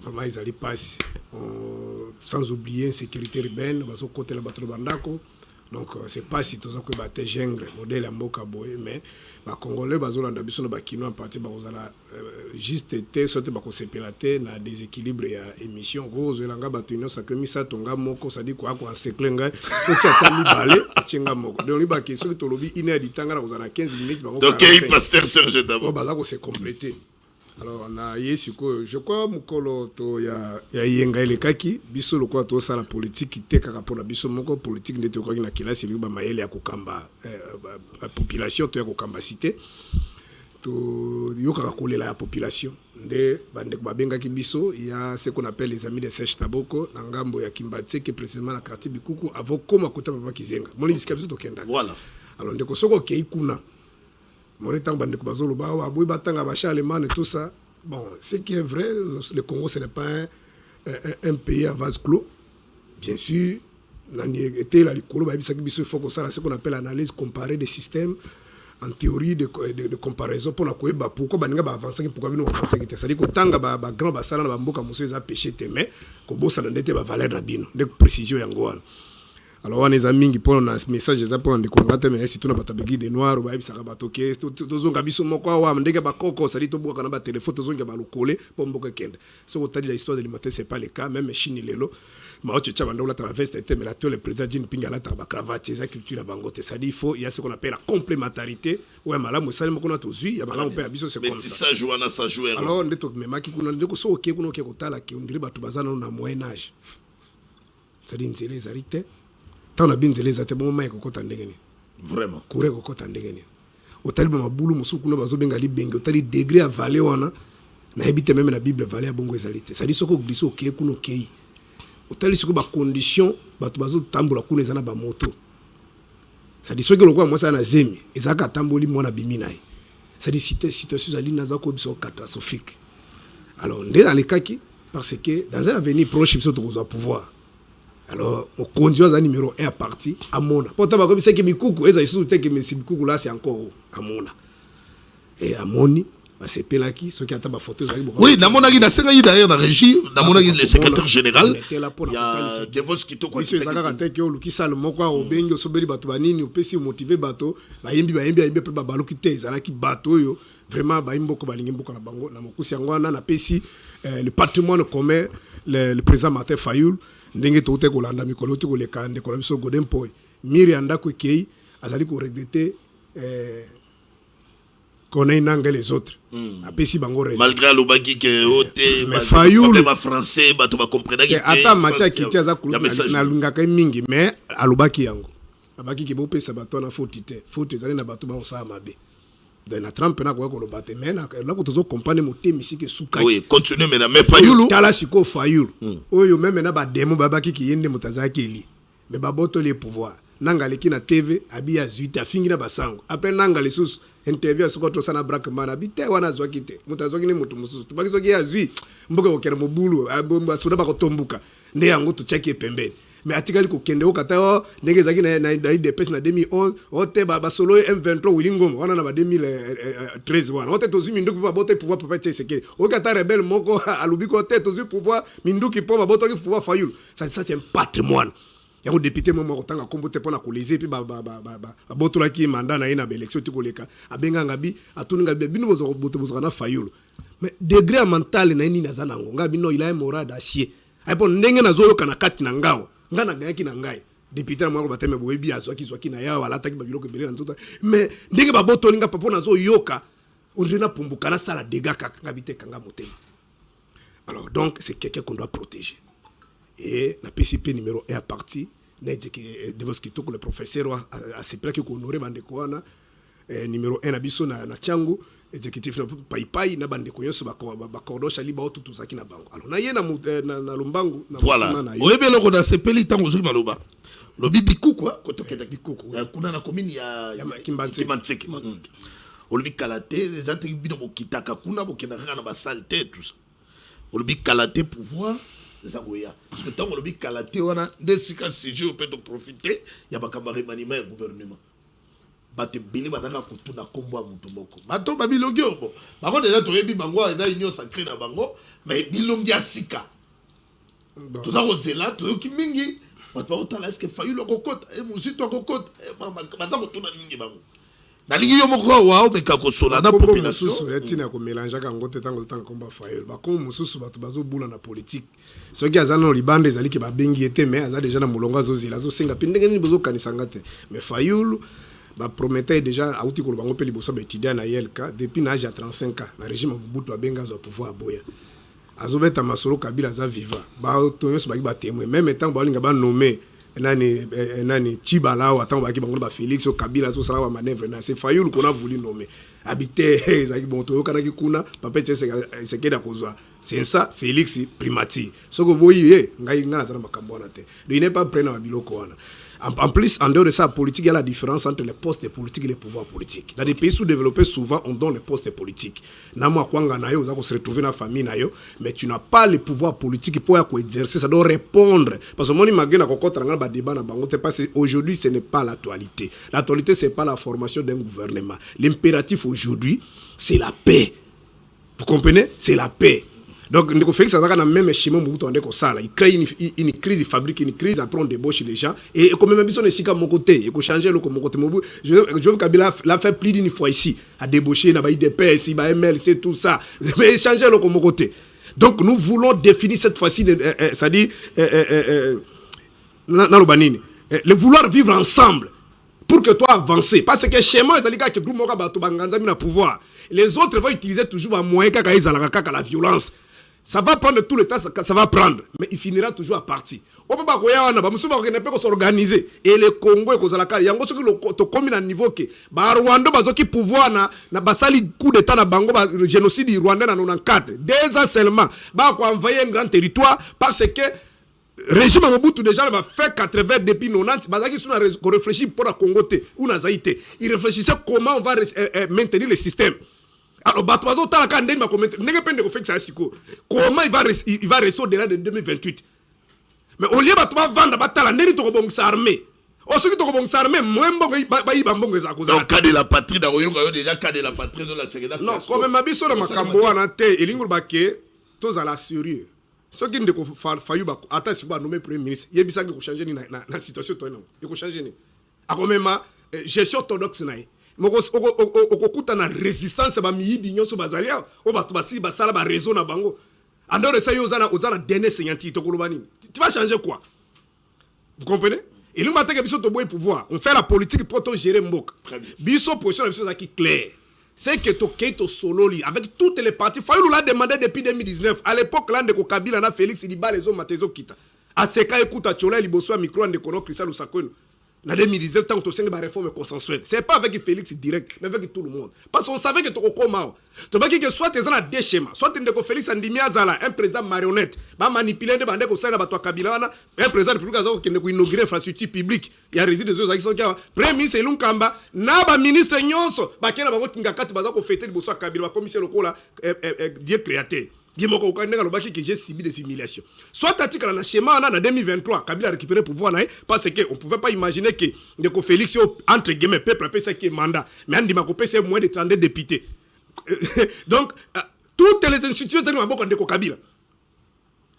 vraiment ils allaient passer sans oublier sécurité urbaine baso côté la battre bandako. Donc c'est pas si tous que baté gengre modèle à mboka boy mais ba congolais bazolanda biso na bakino en partie ba kozala juste été sorte ba ko sepelate na déséquilibre ya émission rose elanga bato ino sakemi sa tonga moko ça dit quoi ko enseklenga ko tata balé chenga moko donc liba question to lobi ine di tangana kozala 15 minutes ba ko donc pasteur Serge d'abord ba za ko se compléter. Alors on a yesiko je crois mukolo to ya yenga ile kaki biso lokwa to sala politique te kaka pona biso moko politique ndete ko na kilasi liba mayele ya kokamba population to ya kokamba cité to yoka kolela la population nde bande ko babenga ki biso il y a ce qu'on appelle les amis de Serge Taboko na ngambo ya Kimbatse qui précisément na quartier Bikuku avant koma kota papa kizenga moni bisika biso to kenda voilà alors ndeko soko ke ikuna mon étant bandé Bazolo Bawa, Abouy Batanga Bacha, Allemagne et tout ça. Bon, ce qui est vrai, le Congo, ce n'est pas un pays à vase clos. Bien sûr, il faut que ça, ce qu'on appelle l'analyse comparée des systèmes en théorie de comparaison pour la pourquoi on va avancer, pourquoi on va avancer. C'est-à-dire que tant que les grands bassins dans Bamboka Moussé ont péché tes mains, que bon, ça n'a pas valeur d'abino, de précision et angoine. Alors on est amis qui prennent un message des apprendre de combattre mais si tout n'a pas tabegi des noirs ou baïb ça va toquer tous ont gabiso moko wa ndenge ba koko ça dit to boka na ba téléphone tous ont ga ba le coller pour mboka kende so on dit l'histoire de l'humanité c'est pas le cas même chini lelo ma oche cha banda la ta veste était mais là le président Jinping a la ta ba cravate c'est ça culture bangote ça dit il faut il y a ce qu'on appelle la complémentarité ouais malamu ça moko na to zui ya malamu pe biso c'est comme ça ça joue na ça joue alors ndeto mema ki kuna ndeko so ok kuna ke kotala ki ondiri batu bazana na moyen âge ça dit nzele zarite on a bien les até bon maïko kota ndengeni vraiment courir ko kota ndengeni otali ba mabulu musuku no bazo benga libengi otali degré à valer wana na habite même la bible valer bongo ezalité ça dit soko gliso ok kuno kei otali soko ba condition bato bazo tambola kuna ezana ba moto ça dit soko lokwa moi ça na zemi ezaka tamboli mona biminaï ça dit situation ali naza ko biso catastrophique alors ndé dans les cas qui parce que dans un avenir proche biso to ko pouvoir. Alors, on conduit à numéro 1 à partir à Mona. Pourtant, comme c'est que Bikuku, et ça que Bikuku là, c'est encore à Mona. Et à Moni, c'est Pelaki, ceux qui attendent ma photo. Oui, dans mon avis, d'ailleurs, dans la régie, dans mon avis, le secrétaire général, il y a Devos Kitoko. C'est ça, quand qui sale moko au bengo sobeli bato banini, au pesi motivé bato, baimbi pe babalo ki te, zala ki bato yo, vraiment baimbo ko balingi mboko na bango, na mokusi ngwana na pesi le patrimoine commun le président Martin Fayulu. Ndenge tote ko landa mikolo to ko le kande ko biso godem poy miri anda ko kei azali ko regretter connaît nanga les autres apesi bango raison malgré alobaki ke ote mais Fayoulou ba français bato ba comprendre ki ata macha kiti aza na lungaka mingi mais alobaki yango abaki ke bopesa bato na faute te faute ezali na bato ba osala mabe dans la Trump na kwa koloba te mais là ko tozo comprendre motemi sike suka oui continue mais Fayoulou tala siko Fayoulou oyo même na ba demo babaki ki yende mutazaki eli mais baboto les pouvoirs nanga leki na TV abi azuite afingi na basango après nanga les sous interview soko to sana brackman abi te wana zwaki te mutazwaki ni mutu mususu tubaki soki azui mboka kokera mobulu abomba soda bakotombuka nde yango to check pembeni mais atikali kokende okata ndenge zaki na IDPS na 2011 ote ba solo M23 Wilingom wana na ba 2013 wana ote tozi minduki pa bote pouvoir papa te seke okata rebelle moko alubiko ote tozi pouvoir minduki po ba bote pouvoir Fayoulou ça c'est un patrimoine yango député mo kotanga kombo te pona koleze puis ba botola ki mandat na ina ba élection ti koleka abenga ngabi atuninga bino bozo boto na Fayoulou mais degré mental na nini nazana ngo ngabi no il a un moral d'acier ay bon ndenge nazo yoka na kati na ngawa ngana gayaki na ngai député na mo ko bateme boyebi azwaki na yawa alataki ba biloko belé na nzota mais ndenge ba boto ninga papo nazo yoka ondena pumbuka na sala dégâts kaka ngabi te kanga motema. Alors donc c'est quelqu'un qu'on doit protéger. Et la PCP numéro 1 à partir le professeur a ses plaques qu'on aurait bandekwana numéro 1 abiso na chango exécutif na paipai na bandeko yoso ba cordosha liba otu tout ça qui na bango alors na yena na lombangu na voilà oyebe loko na sepeli tango zuli maloba lobi bikuku ko toketa bikuku kuna na commune ya Kimbantseke olobi kalate les anti bino kitaka kuna bokena na ba salte tout ça olobi kalate pouvoir Zagoya. Parce que tant qu'on a calaté, on a des sujet au peut profiter, il y a pas qu'à remaniement le gouvernement. Bate bili batanga kutuna kombo a mutomoko. Bato babilongi obo. Bako déjà to yebi bango na union sacrée na bango, mais bilongi asika. Tout ça ozela to yoki mingi. Bato otala est-ce que Fayoulou kokota e musito kokota e batanga kutuna mingi bango. Na lingi yo moko wa meka kosola na population etina ko mélanger ka ngote tango komba Fayoulou ba ko mususu bato bazo bula na politique soki azana no libande ezali ke ba bengi ete mais aza déjà na mulonga zo zila zo senga pindenge ni bozo kanisanga te mais Fayoulou ba promettait déjà auti ko bango pe liboso ba étudiant na YLK depuis na âge à 35 ans na régime Mobutu abenga zo pouvoir boya azobeta masolo Kabila za vivant ba toyo so ba témoin même temps ba linga ba nommer nani Chibala ou attends baki bango ba Félix o Kabila so sala ba manœuvre na c'est Fayoulou qu'on a voulu nommer habité ezaki bon to kana ki kuna papa c'est keda kozwa c'est ça Félix primati soko boyi ngai ngana zana makambo na te il n'est pas prêt na biloko wana. En plus, en dehors de ça, politique, il y a la différence entre les postes de politique et les pouvoirs politiques. Dans des pays sous-développés, souvent, on donne les postes politiques. Namo akwanga nayo, vous se retrouver dans la famille nayo, mais tu n'as pas les pouvoirs politiques pour exercer. Ça doit répondre. Parce que moi, je débat aujourd'hui, ce n'est pas l'actualité. L'actualité, ce n'est pas la formation d'un gouvernement. L'impératif aujourd'hui, c'est la paix. Vous comprenez? C'est la paix. Donc, Félix Azaka n'a même schéma il crée une crise, il fabrique une crise, après on débauche les gens. Et comme même si on est ici comme mon côté, il faut changer le côté. Je veux Kabila l'a fait plus d'une fois ici, à débaucher, il y a des PS, il y a MLC, tout ça. Mais changer le côté. Donc, nous voulons définir cette fois-ci, c'est-à-dire, le vouloir vivre ensemble pour que toi avances. Parce que chez moi, c'est que groupe Moka pouvoir. Les autres vont utiliser toujours un moyen qu'à la violence. Ça va prendre tout le temps, ça va prendre. Mais il finira toujours à partir. On peut pas s'organiser. Et le Congo, il y a un niveau que Rwanda a pouvoir na basali coup d'état na bango génocide rwandais en 94. 2 ans seulement. Ba ko envoyer un grand territoire parce que régime Mobutu déjà va faire 80 depuis 90. Bazaki suna réfléchir pour la Congo té ou na Zaïté. Il réfléchissait comment on va maintenir le système. Alors, comment il va rester au-delà de 2028? Mais au lieu de vendre la armée, donc, cas de la patrie, déjà cas de la patrie de la Sénégal. Non, comme ma biso na makambo wana te, elingo bake, tous à la sérieux. Ce qui ne failli pas, attends, si vous nommer premier ministre, il y a besoin de changer la situation. Il faut changer. Alors, même, gestion orthodoxe. Okokuta na résistance ba miyibi nyonso bazalia o bato basi basala ba réseau na bango andore ça ozana dernier seignanti to kolobani tu vas changer quoi? Vous comprenez? Et nous mateke biso to boy pouvoir on fait la politique pour to gérer mboka biso position biso za ki clair c'est que Tokeito Sololi, avec toutes les parties, Fayulu l'a demandé depuis 2019. À l'époque, là, de Kabila, na Félix, il dit, bah, les hommes, Matezo Kita. À ce cas, écoute, à Tchola, il bosse à micro, de Kono, Christelle Oussakoun. En 2019, tant que tu as une réforme consensuelle. Ce n'est pas avec Félix direct, mais avec tout le monde. Parce qu'on savait que tu as comment. Tu as dit que soit tu as des schémas, soit tu as Félix Andimi Azala, un président marionnette, va manipuler des bandits qui ont Kabila, un président de la République qui a inauguré l'infrastructure publique. Il y a résidé des gens qui ont Premier ministre Lunkamba, Naba ministre Nyonso, Bakena Bango Tingakati Bazako fêté le Bosso Kabila, commissaire local, Dieu créateur. J'ai subi des humiliations. Soit tu as un schéma en 2023, Kabila a récupéré le pouvoir parce qu'on ne pouvait pas imaginer que Félix, entre guillemets, peuple appelle ça qui est mandat. Mais on dit que c'est moins de 32 députés. Donc, toutes les institutions de Kabila.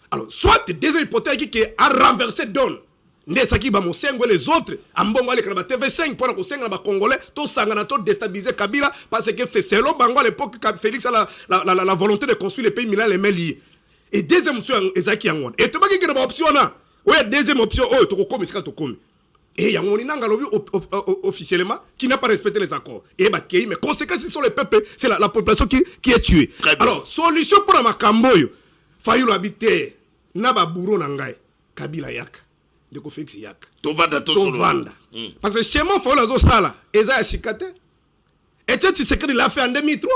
Alors, soit des hypothèses qui a renversé Don. Nesaki ba mosengo les autres ambongo ale kana TV5 pour que senga ba congolais to sangana to déstabiliser Kabila parce que c'est selon bango à l'époque Félix a la volonté de construire les pays Milan les mains liées. Et deuxième option ezaki yango et to ba ki na option na ouais deuxième option oh to komi sika to komi et yango ni nanga lobi officiellement qui n'a pas respecté les accords et ba kei mais conséquences sur le peuple c'est la population qui est tuée. Alors solution pour la makamboyo Fayulu habiter na ba bourreau na ngai Kabila yaka de Félix Yak. Tovanda. Parce que chez moi, il faut la sala. Et ça, c'est et tu sais qu'il l'a fait en 2003.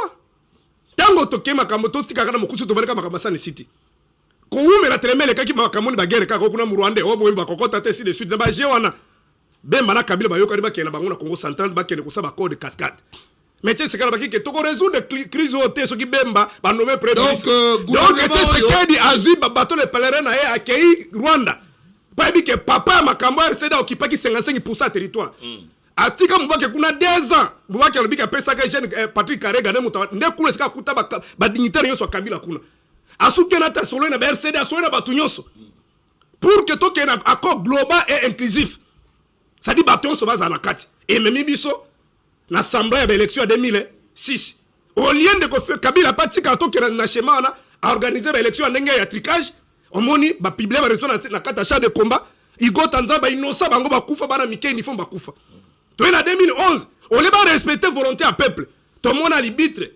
Tango toke makamoto stika kana mukusu tobaleka makamasani city. Ko ume la tremele kaki makamoni bagere ka ko kuna mu Rwanda obo mba kokota te si de suite ba jewana. Bemba na Kabila ba yoka ba kena bango na Congo central ba kena ko saba code cascade. Mais tu sais que qui toko résoudre crise au té so ki bemba ba nommé président. Donc tu sais que dit azui ba bateau les pèlerins na e accueilli Rwanda. Pas dit que papa makambo RCD occupé qui 55% territoire. Atika mbake kuna 2 ans. Mbake alobika pesa ka jeune Patrick Karega ne muta ne kule sika kuta ba dignitaire yoso Kabila kuna. Asuke na ta solo na RCD solo na batunyoso. Pour que to ken accord global et inclusif. Ça dit baton so baza na kati. Et même biso na assemblée d'élection en 2006. Au lieu de faire Kabila patika to ken na schéma a organiser l'élection en ndenge ya tricage. Omoni ba publier ba restaurant na kata chat de combat igo tanza ba innocent bango ba kufa bana mike ni font ba kufa to en 2011 on les ba respecter volonté à peuple to mona libitre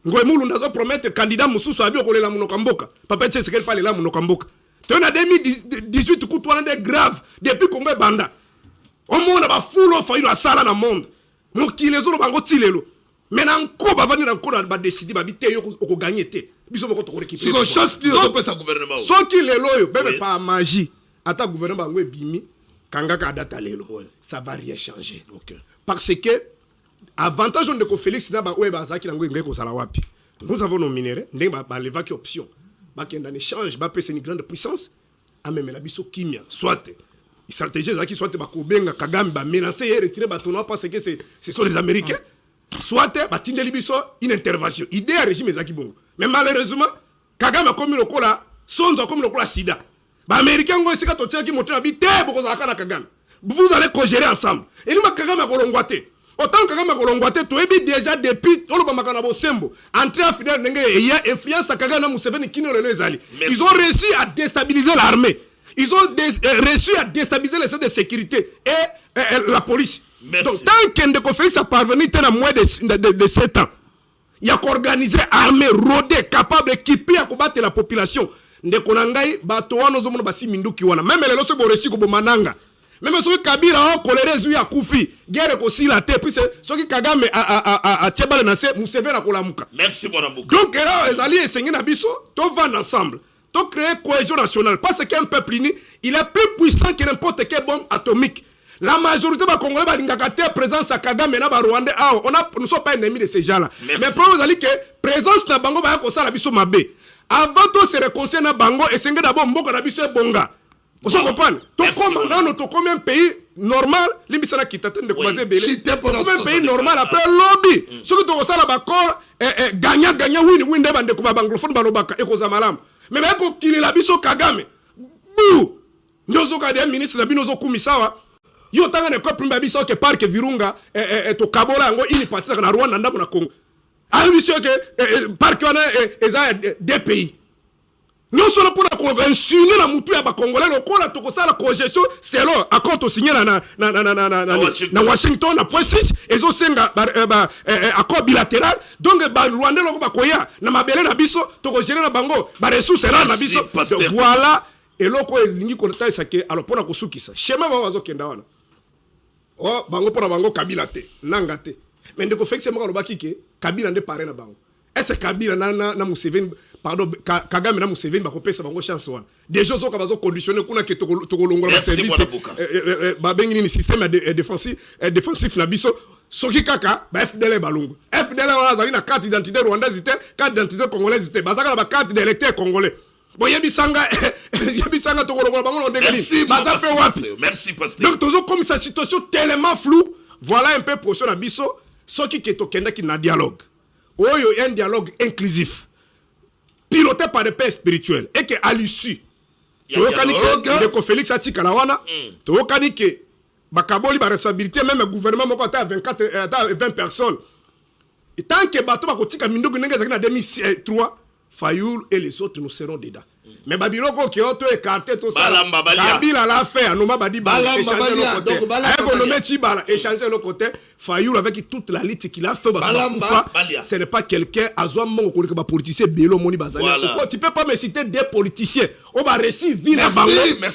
ngoy mulu ndazo promettre candidat mususu abi okolela muno kamboka papa tse sekele pale la muno kamboka to en 2018 coup to de grave depuis Congo banda omona ba fulo Fayulu asala na monde mokile zo bango tilelo mais na nko ba vani na nko ba décider ba bité yo ko gagner té. Biso moko to récupérer. C'est chose qui peut sa gouvernement. So qui le loyo bébé pas magie. Ata gouvernement ngwe bimi kanga ka data lelo. Ça va rien changer. OK. Parce que avantage de ko Félix na ba we ba zaki ngwe ngwe ko sala wapi. Nous avons nos minéraux, ndenge ba l'évacuer option. Ba kenda échange ba pesa une grande puissance a même la biso kimia soit stratégie zaki soit ba ko benga Kagame ba menacer et retirer ba tournoi parce que ce sont les Américains. Soit batindeli biso une intervention idée à régime ezaki bongo mais malheureusement Kagame a commis le coup là sonzo comme le coup là sida ba américain ngo esika to tiaki moto bi te boko za kana Kagame vous allez co-gérer ensemble et nous Kagame ko longwate autant Kagame ko longwate to ebi déjà depuis to lo ba makana bo sembo entrer à fidèle ndenge il y a influence Kagame na Museveni kino le ezali ils ont réussi à déstabiliser l'armée ils ont réussi à déstabiliser les services de sécurité et la police. Merci. Donc, tant que Félix a parvenu à moins de 7 ans, il y a organisé armée, rodée, capable, équipée à combattre la population. Ndekonangai, Batoano, Zomono, Basi, Minduki, Wana. Même les lois de Récit, Mananga. Même ceux qui Kabila, Kolere, Zuya, Koufi, guerre aussi la tête, puis ceux qui Kagame a Tchebal Nassé, Mousseveni, à Kolamuka. Merci, mon amour. Donc, là, les alliés et Sengen Abisso, tous vont ensemble. Tous créer cohésion nationale. Parce qu'un peuple uni, il est plus puissant que n'importe quelle bombe atomique. La majorité des Congolais ont présence à Kagame et à Rwanda. Nous ne sommes pas ennemis de ces gens-là. Mais le problème est que la présence de Bango va être la biso mabe. Avant de se réconcilier na Bango, et c'est d'abord Mboko na biso bonga. Vous comprenez? Combien de pays normal, l'imbissana qui t'attend de croiser belé. Combien de pays normal après lobby. Ceux qui ont ça d'accord, gagnant, win, de bande comme anglophone balobaka et cause malam. Mais même quand il est la biso Kagame, bouh, nous avons un ministre de Binozo Kumisawa. Yo tanga ne ko primba biso ke parc Virunga to Kabola ngo ini parti na Rwanda ndako na Congo. A biso ke parc wana eza des pays. non solo pour la signer la mutu ya ba congolais lokola to ko sala congestion selon accord to signer na Washington na point 6 ezo senga accord bilatéral donc ba Rwanda loko ba koya na mabele na biso to ko gérer na bango ba ressources na biso voilà et loko elingi ko talisa ke alors pona ko sukisa schéma ba wazo kenda wana oh bango pona bango Kabila te nanga te mais ndeko fixe mo ko lobaki ke Kabila nde pare na bango est-ce Kabila na Museveni pardon Kagame na Museveni ba kopesa bango chance wana déjà zo ka bazo conditionner kuna ke to longola service ba bengi ni système défensif na biso soki kaka ba FDL balungu FDL wana zali na carte d'identité rwandaise te carte d'identité congolaise te bazaka na ba carte d'électeur congolais bon yebisanga to longola bango no ndengeli baza pe wapi merci pasteur donc tozo comme sa situation tellement floue voilà un peu position na biso soki ke to kenda ki na dialogue oyo un dialogue inclusif piloté par des pères spirituels et que à l'issue de Félix Atikala wana to kanike bakaboli ba responsabilité même gouvernement moko ata 20 personnes et tant que bato bakotika mindogo ndenge zakina 2003 Fayoul et les autres nous serons dedans mais babiloko ki auto écarté tout ça Kabila l'a fait anoma badi bala donc bala échanger le côté Fayoul avec toute la lutte qu'il a fait ce n'est pas quelqu'un azwa mongo ko ba politicien belo moni bazali tu peux pas me citer des politiciens on va réussir vina bango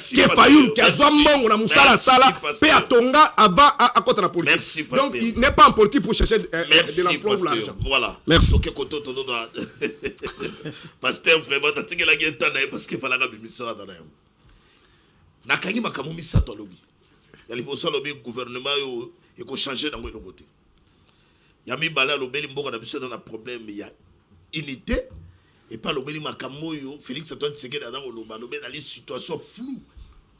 qui Fayoul qui azwa mongo na musala sala pe atonga avant à côté la politique donc il n'est pas en politique pour chercher de l'emploi ou l'argent voilà merci OK koto to pasteur vraiment tatikela genta na parce que fallait que misala dans yo nakangi makamu misato lobi ya liboso lobi gouvernement yo eko changer dans le côté yami bala lobeli mboka na biso dans un problème il y a unité et pas lobeli makamu yo Félix Antoine Tshisekedi dans le dans situation floue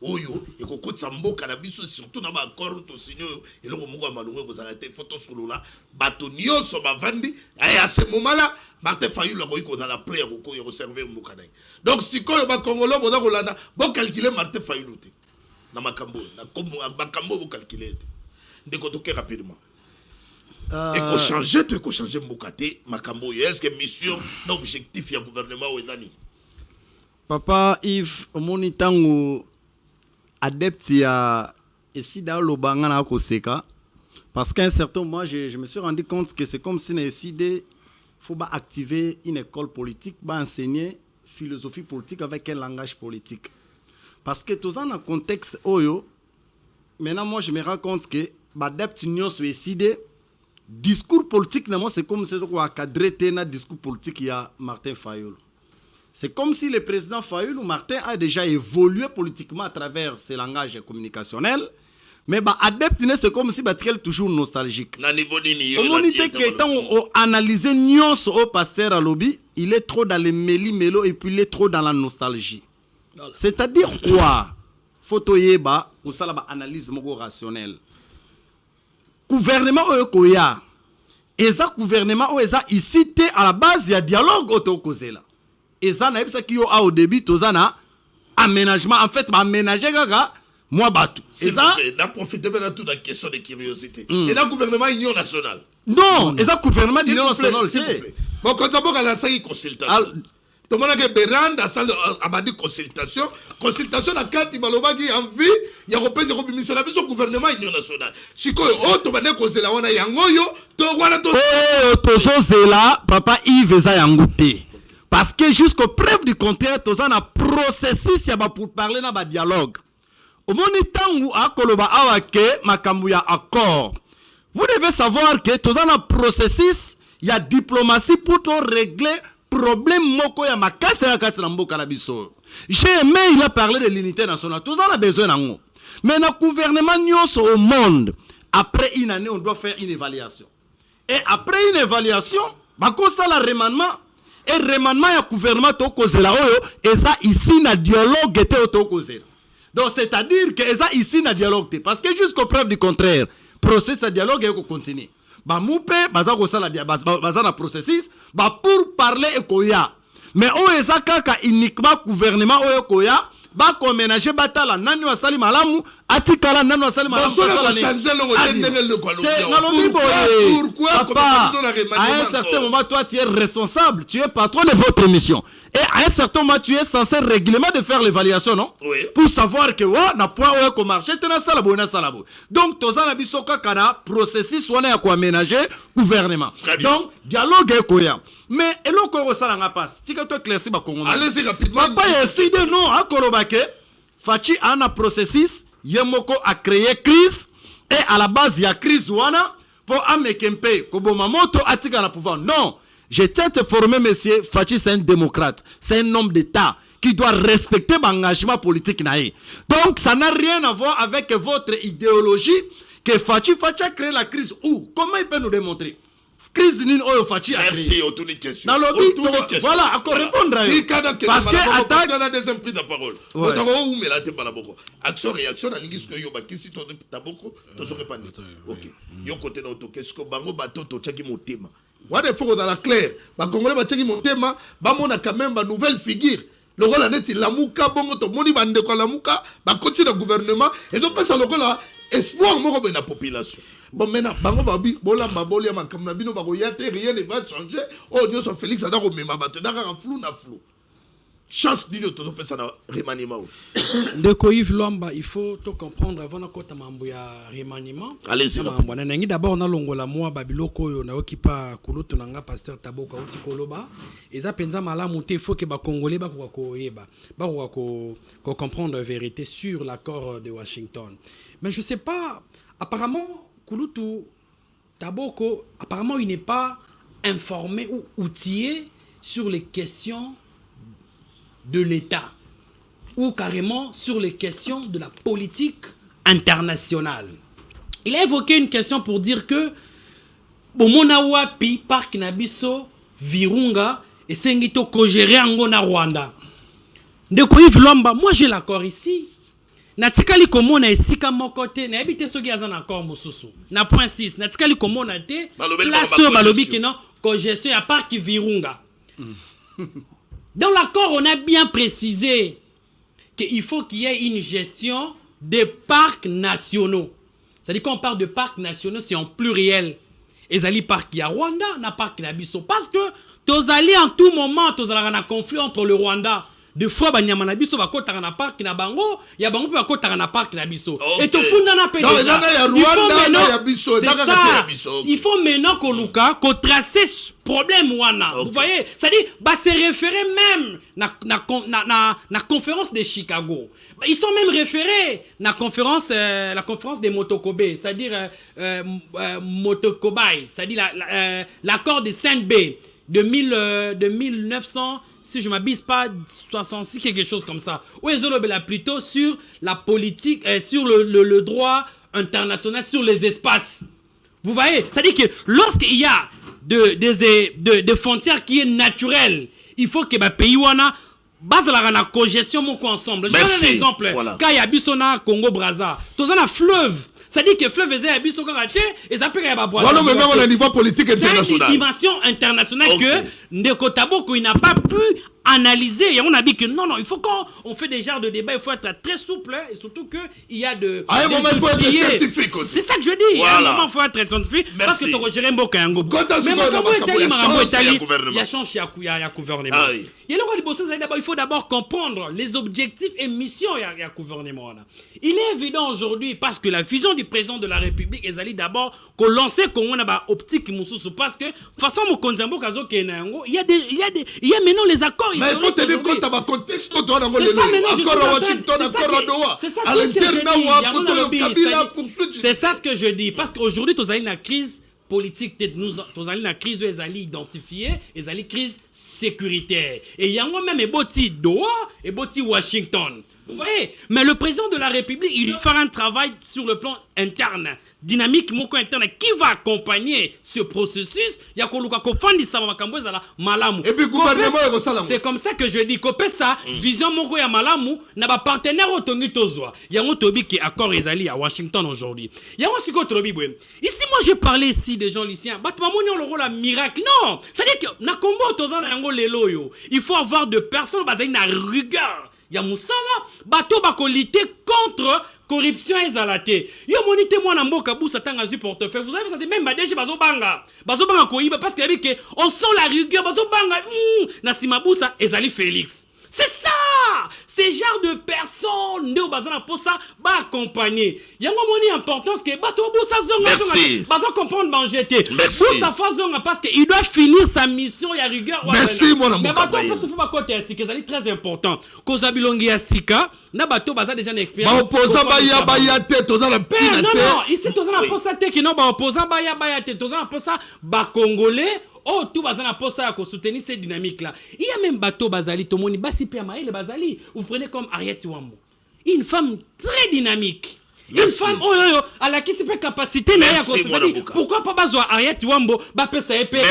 oyo eko kotsa mboka na biso surtout na ba accord to signé et longo moko malungu ko zala te photo solo là bato nyonso bavandi et à ce moment là Martin Fayoul a ko dans la prière ko servir mboka na donc si ko ba congolais boza ko landa bo calculer Martin Fayoul te na makambo na makambo bo calculer te ndeko toke rapidement et ko changer mboka te makambo est-ce que mission na objectif ya gouvernement ou ndani papa Yves omonitango adepte ya esida lobanga na koseka parce qu'à un certain moment je me suis rendu compte que c'est comme si na eside faut pas activer une école politique ba enseigner philosophie politique avec un langage politique parce que tous en un contexte oyo maintenant moi je me rends compte que ba adepte nyonso eside discours politique na moi c'est comme si on cadrer na discours politique ya Martin Fayoul. C'est comme si le président Fayoul ou Martin a déjà évolué politiquement à travers ses langages communicationnels. Mais bah, adepte, c'est comme si bah, toujours nostalgique. On dit que quand on analyse Nyons au pasteur à lobby, il est trop dans les méli-mélo et puis il est trop dans la nostalgie. C'est-à-dire quoi? Faut yeba ou ça la analyse rationnelle. Gouvernement oyokoya. Et ça gouvernement oyoza ici à la base il y a dialogue autocausé là. Et ça n'a pas qui au début tozana aménagement en fait aménager gaga moi batu et ça n'a profité de toute la question de curiosité et dans gouvernement union nationale non et ça gouvernement union nationale bon quand on a la salle consultation tout le monde a beranda dans salle abadi consultation na carte baloba qui envie ya repese ko bimisa la biso gouvernement union nationale sikoyo o to bane ko zela wana yangoyo to wana to zela papa Yves za yangote. Parce que jusqu'au preuve du contraire, tous en a processus pour parler dans le dialogue. Au moment où à Koloba Awake, Makambuya accord. Vous devez savoir que tous en a processus, il y a diplomatie pour régler problème moko ya makase ya katrambo kalabiso. J'ai aimé il a parlé de l'unité nationale. Tous en a besoin d'ango. Mais notre gouvernement nyonso au monde, après une année, on doit faire une évaluation. Et après une évaluation, bako ça la remandement. Et remandement ya gouvernement to kozela oyo et ça ici na dialogue était to kozela. Donc c'est-à-dire que ça ici na dialogue parce que jusqu'au preuve du contraire processus de dialogue est continuer. Ba moupe baza ko sala baza na processus ba pour parler e koya. Mais oyo ça kaka uniquement gouvernement oyo koya ba ko ménager batala nani wasali malamu atikala nani wasali malamu sala changer le pourquoi à un certain moment toi tu es responsable tu es patron de votre émission Et à un certain moment, tu es censé régulièrement de faire l'évaluation, non? Oui. Pour savoir que, na point où est marché, tu n'as pas la salabo. Donc, tu as un processus où on a aménager gouvernement. Donc, dialogue est cohérent. Mais, et l'on commence à la passe. Tu as classé ma Congo. Allez-y rapidement. Papa, il y a non, à Kolobake, Fachi a un processus, Yemoko a créé crise, et à la base, il y a crise ouana, pour Amekempe, Kobomamoto, Atika la pouvoir. Non. Je tiens à te former, monsieur. Fachi, c'est un démocrate. C'est un homme d'État qui doit respecter l'engagement politique. Donc, ça n'a rien à voir avec votre idéologie que Fachi a créé la crise. Où? Comment il peut nous démontrer? Crise Nine Oyo Fachi a créé. Merci, autour des questions. Dans le voilà, encore répondre à eux. Parce que attaque. On a deuxième prise de parole. Action, réaction, on a dit que Yoba, qui si tu as beaucoup, tu serais pas né. Ok. Yo côté d'auto, qu'est-ce que Bango Batoto, Tchaki Motema. Voilà, il faut dans la claire. Bah, Congolais, Tchaki Motema, bah, on a quand même une nouvelle figure. Le rôle est la mouka, bongo, to moni bande ko la mouka, bah, continue le gouvernement, et donc, ça, le rôle là, espoir, moi, la population. Bon, maintenant, bango babi, bola mabolia makamnabino bagoyate, rien ne va changer. Oh, Dieu soit Félix, adaro mema bato, d'accord, flou na flou. Chance d'y tout le ça na remaniement. De Yves Luamba, il faut tout comprendre avant de côté mambo ya remaniement. Allez-y. Nangi d'abord na longola moi babiloko yo na okipa kulutu nanga pasteur Taboka uti koloba. Eza penza malamu te, il faut que ba congolais ba ko yeba. Ba ko comprendre la vérité sur l'accord de Washington. Mais je sais pas, apparemment Kulutu Taboko, apparemment il n'est pas informé ou outillé sur les questions de l'État ou carrément sur les questions de la politique internationale. Il a évoqué une question pour dire que Bomona Wapi, Parc Nabiso, Virunga et Sengito Kogere Angona Rwanda. De Yves Luamba, moi j'ai l'accord ici. Natikali komona esika mokote na ebite soki aza na accord mosusu. Na point 6, natikali komona te place balobi que non congestion à Parc Virunga. Dans l'accord, on a bien précisé qu'il faut qu'il y ait une gestion des parcs nationaux. C'est-à-dire qu'on parle de parcs nationaux, c'est en pluriel. Et Zali parc ya Rwanda, na parc na biso. Parce que tozali en tout moment, tozala na conflit entre le Rwanda. Des fois, banyama na biso bakota na parc na bango, ya bango pe bakota na parc na biso. Et to funda na pe déjà. Il faut maintenant qu'on luka, qu'on trace ce problème wana. Vous voyez, c'est-à-dire bah se référer même na conférence de Chicago. Ils sont même référés la conférence des Motokobe, c'est-à-dire Motokobai, c'est-à-dire l'accord de Saint-Bay de 1900, si je ne m'abuse pas, 66, quelque chose comme ça. Où ils ont plutôt sur la politique, sur le droit international, sur les espaces. Vous voyez, c'est-à-dire que lorsqu'il y a des frontières qui est naturelles, il faut que les pays wana base la congestion moko ensemble. Je donne un exemple. Voilà. Quand il y a Bissona, Congo, Brazza, tous un fleuve. C'est-à-dire que fleuve est à Bissona raté et ça peut y avoir voilà, mais même au niveau politique international. C'est une dimension internationale que Ndeko Taboko il n'a pas pu analyser. Et on a dit que non, il faut qu'on fait des genres de débats, il faut être très souple et surtout qu'il y a de. À un moment, il faut être scientifique aussi. C'est ça que je dis. Voilà. À un moment, il faut être scientifique. Parce que tu rejettes un boka yango. Mais il y a chance, il y a gouvernement. Il faut d'abord comprendre les objectifs et missions il y a gouvernement. Il est évident aujourd'hui parce que la vision du président de la République est allée d'abord qu'on lance qu'on a optique parce que façon mon konzambo kazo kenango il y a maintenant les accords. Mais il faut tenir compte de contexte quand on a encore à Washington, encore à Doha, à l'intérieur, c'est ça ce que je dis parce qu'aujourd'hui tu as une crise politique, nous avons une crise où ils allaient identifier, ils allaient crise sécuritaire. Et il y a même un boti Doha et boti Washington. Vous voyez? Mais le président de la République, il doit faire un travail sur le plan interne, dynamique, moko interne, qui va accompagner ce processus. Il y a c'est comme ça que je dis, ça, vision moko ya malamu, n'a pas partenaire au tongi tozwa. Il y a un tobi qui est accord Ezali à Washington aujourd'hui. Il y a un siko tobi bwe. Ici, moi, j'ai parlé ici des gens lycéens. Bat mamoni on le rôle à miracle. Non! C'est-à-dire que, na kombo tozan yango lelo yo. Il faut avoir de personnes basées na rigueur. Il y a Moussala, bateau bako lutter contre corruption ezalate. Yo monite moi na mboka busa tanga zu portefeuille. Vous avez senti même badege bazobanga koiba parce que on sent la rigueur bazobanga na simabusa ezali Félix. C'est ça! C'est genre de personnes ne bazana pour ça ba accompagner. Yango moni importance que bato busa zonga bazo comprendre banjete. Busa fa zonga parce que il doit finir sa mission ya rigueur. Merci mon amour. Mais bato pour faut ba côté ya sika ezali très important. Koza bilongi ya sika na bato baza déjà une expérience. Ba opposant ba te toza na pina te. Non, ici toza na pour ça te que non ba opposant ba te toza na pour ça ba congolais. Oh, tout bazana pour ça pour soutenir cette dynamique là. Il y a même bateau bazali tomoni basi pe maïle bazali. Vous prenez comme Ariette Wambo. Une femme très dynamique. Merci. Une femme à la qui se fait capacité pourquoi pas besoin Ariette Wambo ba pesa épée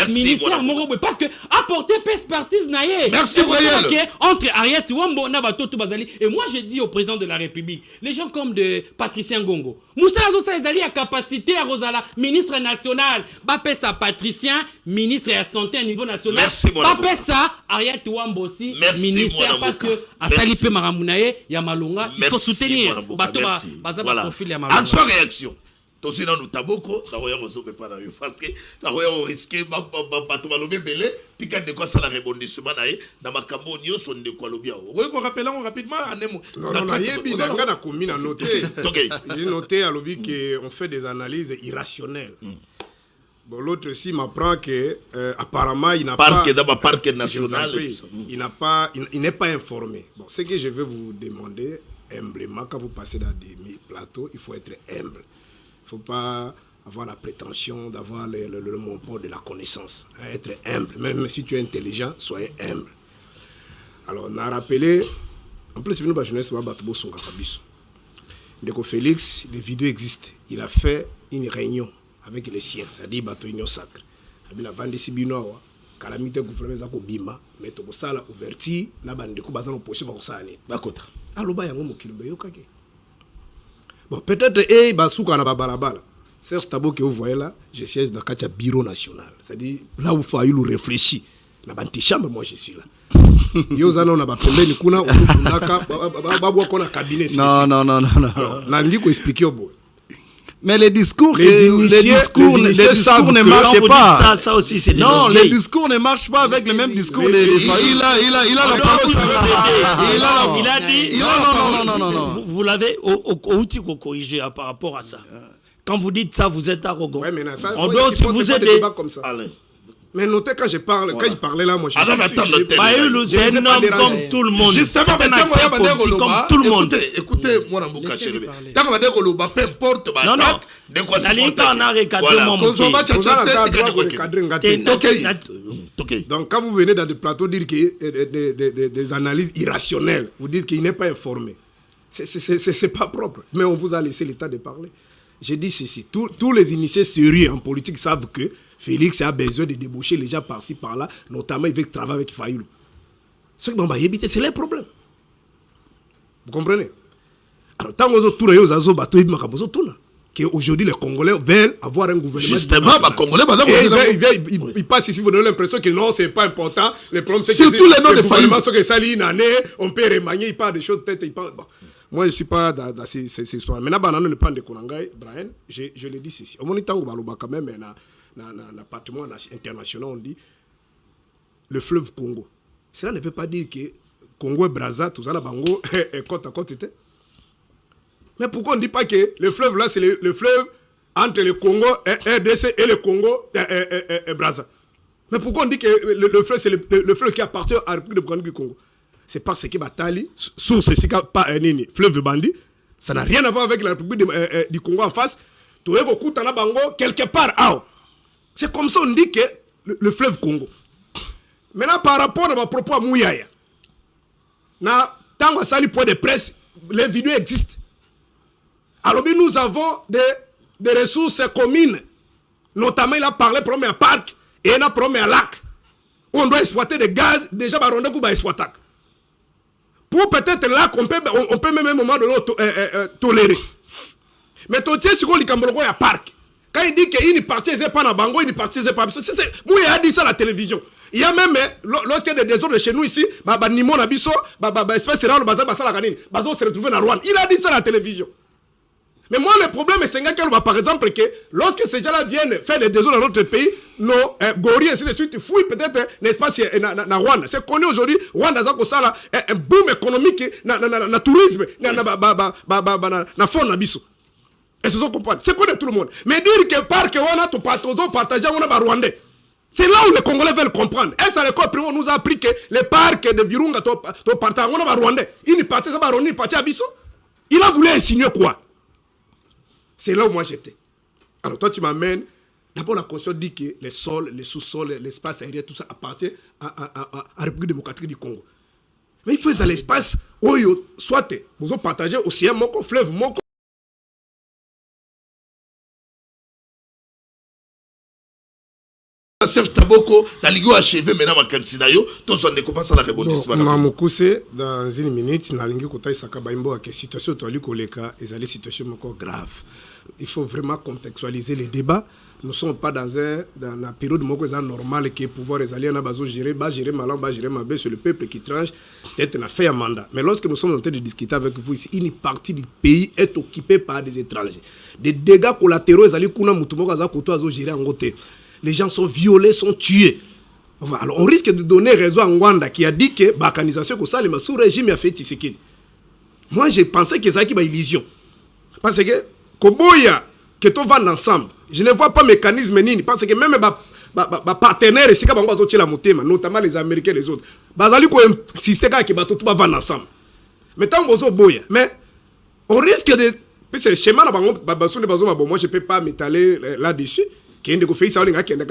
ministère Morobo parce que apporter expertise naie. Merci Briel. Entre Ariette Wambo na bateau tout bazali et moi je dis au président de la République les gens comme de Patricien Ngongo Moussa Azosa ezali à capacité à Rosala ministre national ba pesa Patricien ministre de la santé à niveau national ba pesa Ariette Wambo aussi ministère parce que à salipe maramunaye ya malonga il faut soutenir bateau. Voilà. Action réaction. Tosi na nutaboko na roya rozo pe para yo parce que na roya risquer ba balobé belé tika de quoi ça la rebondissement na makambo nyoso de quoi lobia. On rappelle rapidement anemo. Non yebi na ngana komi na noter. J'ai noté à lobby que on fait des analyses irrationnelles. Bon, l'autre ici m'apprend que apparemment il n'a pas parc national. Il n'est pas informé. Bon, ce que je vais vous demander humblement, quand vous passez dans des plateaux, il faut être humble. Il ne faut pas avoir la prétention d'avoir le monopole de la connaissance. Être humble. Même si tu es intelligent, soyez humble. Alors, on a rappelé, en plus, nous, la jeunesse, Ndeko Félix, les vidéos existent. Il a fait une réunion avec les siens, c'est-à-dire bateau union sacré. Il a vendu Sibinoa, calamité gouvernement Zako Bima, mais tout ça, la ouverture, la bande de Koubazan opposition va ça aller. Bakota. Aloba yango mokilumbe yokake. Bon, peut-être basuka na babalabala. Serge Tabo que vous voyez là, je suis dans le bureau national. C'est-à-dire là où il faut réfléchir. Na bantichambre moi je suis là. Yozana na bapembeni kuna unaka babwa kona cabinet. Non. Na ndiko expliquer au bout. Mais les discours ne marchent pas. Ça aussi, c'est non, les discours ne marchent pas avec le même discours. Il a la parole. Il a dit. Non. Vous l'avez outil corrigé par rapport à ça. Quand vous dites ça, vous êtes arrogant. Ouais, mais ça, on doit aussi vous aider. Comme ça. Mais notez quand je parle, quand il parlait là, moi je c'est un homme comme tout le monde. Justement, comme tout le monde. Écoutez, moi, dans mon cachet, peu importe, non, de quoi c'est donc, quand vous venez dans des plateaux dire que des analyses irrationnelles, vous dites qu'il n'est pas informé. C'est pas propre. Mais on vous a laissé le temps de parler. J'ai dit ceci. Tous les initiés sérieux en politique savent que Félix a besoin de débaucher les gens par-ci, par-là, notamment il veut travailler avec Fayoulou. Ce qui va éviter, c'est les problèmes. Vous comprenez? Alors, tant que vous aujourd'hui les Congolais veulent avoir un gouvernement. Justement, les Congolais, ils passent ici, vous avez l'impression que non, c'est pas important. Le problème, c'est que surtout les noms de gouvernements sont que ça, on peut remanier, ils parlent des choses, peut-être, ils parlent. Bon. Moi, je ne suis pas dans ces histoires. Maintenant, ne pas de Konangai, Brian, je le dis ici. Au moment où quand même, dans l'appartement international, on dit le fleuve Congo. Cela ne veut pas dire que Congo et Brazza, tout ça, Bango, est côte à côte. Mais pourquoi on ne dit pas que le fleuve là, c'est le fleuve entre le Congo et RDC et le Congo et Brazza? Mais pourquoi on dit que le fleuve, c'est le fleuve qui appartient à la République du Congo? C'est parce que Batali, source, c'est pas un fleuve Bandi, ça n'a rien à voir avec la République du Congo en face. Tu es au Bango, quelque part. C'est comme ça on dit que le fleuve Congo. Maintenant, par rapport à ma propos à Mouyaya, tant que ça, le point de presse, les vidéos existent. Alors, nous avons des ressources communes. Notamment, il a parlé de premier parc et il a promis un lac. Où on doit exploiter des gaz, déjà, on va exploiter. Pour peut-être là, on peut même à un moment de l'autre tolérer. Mais tu sais, sur le Cameroun, il y a parc. Quand il dit qu'il y a une partie, c'est pas dans Bango, une partie, c'est pas. Moi, il a dit ça à la télévision. Il y a même, lorsqu'il y a des désordres chez nous ici, Nimon Abisso, espèce de râle, Bazo se retrouve dans Rwanda. Il a dit ça à la télévision. Mais moi, le problème, c'est que, par exemple, que lorsque ces gens-là viennent faire des désordres dans notre pays, nos gorilles, ainsi de suite, fouillent peut-être, n'est-ce pas, dans Rwanda. C'est connu aujourd'hui, Rwanda, un boom économique, dans tourisme, dans fond Abisso. Et ce sont comprendre. C'est connu tout le monde. Mais dire que par que on a tout partagé, on a Rwandais. C'est là où les Congolais veulent comprendre. Et ça, l'école primaire nous a appris que les parcs de Virunga, tout partagé, on a Rwandais. Il partait, ça va Rwanda, il partait à Abisso. Il a voulu insinuer quoi? C'est là où moi j'étais. Alors toi tu m'amènes. D'abord la Constitution dit que les sols, les sous-sols, l'espace aérien, tout ça appartient à la République démocratique du Congo. Mais il faut dans l'espace où soit vous partagez océan, moko, fleuve, moko. Serge Taboko, la Ligue achevé maintenant ma Kansinayo, tout son découpage à la rebondissement. Mamukuse, dans une minute, na lingi kota isaka baimbo que situation to aliko leka, et les situations encore grave. Il faut vraiment contextualiser les débats. Nous ne sommes pas dans la période normale qui est pouvoir les alliés à gérer malin, gérer mal, c'est le peuple qui tranche, peut-être n'a fait un mandat. Mais lorsque nous sommes en train de discuter avec vous ici, une partie du pays est occupée par des étrangers. Des dégâts collatéraux, les gens sont violés, sont tués. Alors on risque de donner raison à Ngwanda qui a dit que la balkanisation que ça, le sous-régime a fait Tshisekedi. Moi j'ai pensé que ça qui une illusion. Parce que Koboya, que tout va ensemble. Je ne vois pas mécanisme ni parce que même les partenaires ici, notamment les Américains et les autres, ils ont insisté que tout va ensemble. Mais tant que boya, mais on risque de. C'est le schéma, moi je ne peux pas m'étaler là-dessus. Qui est de faire ça, qui est de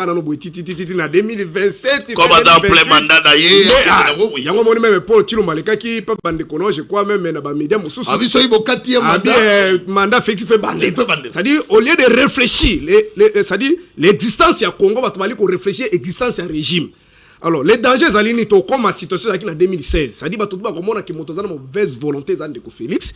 2027. Comme dans plein mandat d'ailleurs. Il y a un moment même pour Tilo Maleka qui peut bande kono, je crois même dans les médias. Ah oui, ça y est, au quatrième mandat. Mandat fait bande. C'est-à-dire, au lieu de réfléchir, c'est-à-dire, les distances à Congo, va te réfléchir à distance à régime. Alors, les dangers à l'unité, comme la situation en 2016, c'est-à-dire, tout le monde qui monte dans une mauvaise volonté de Félix.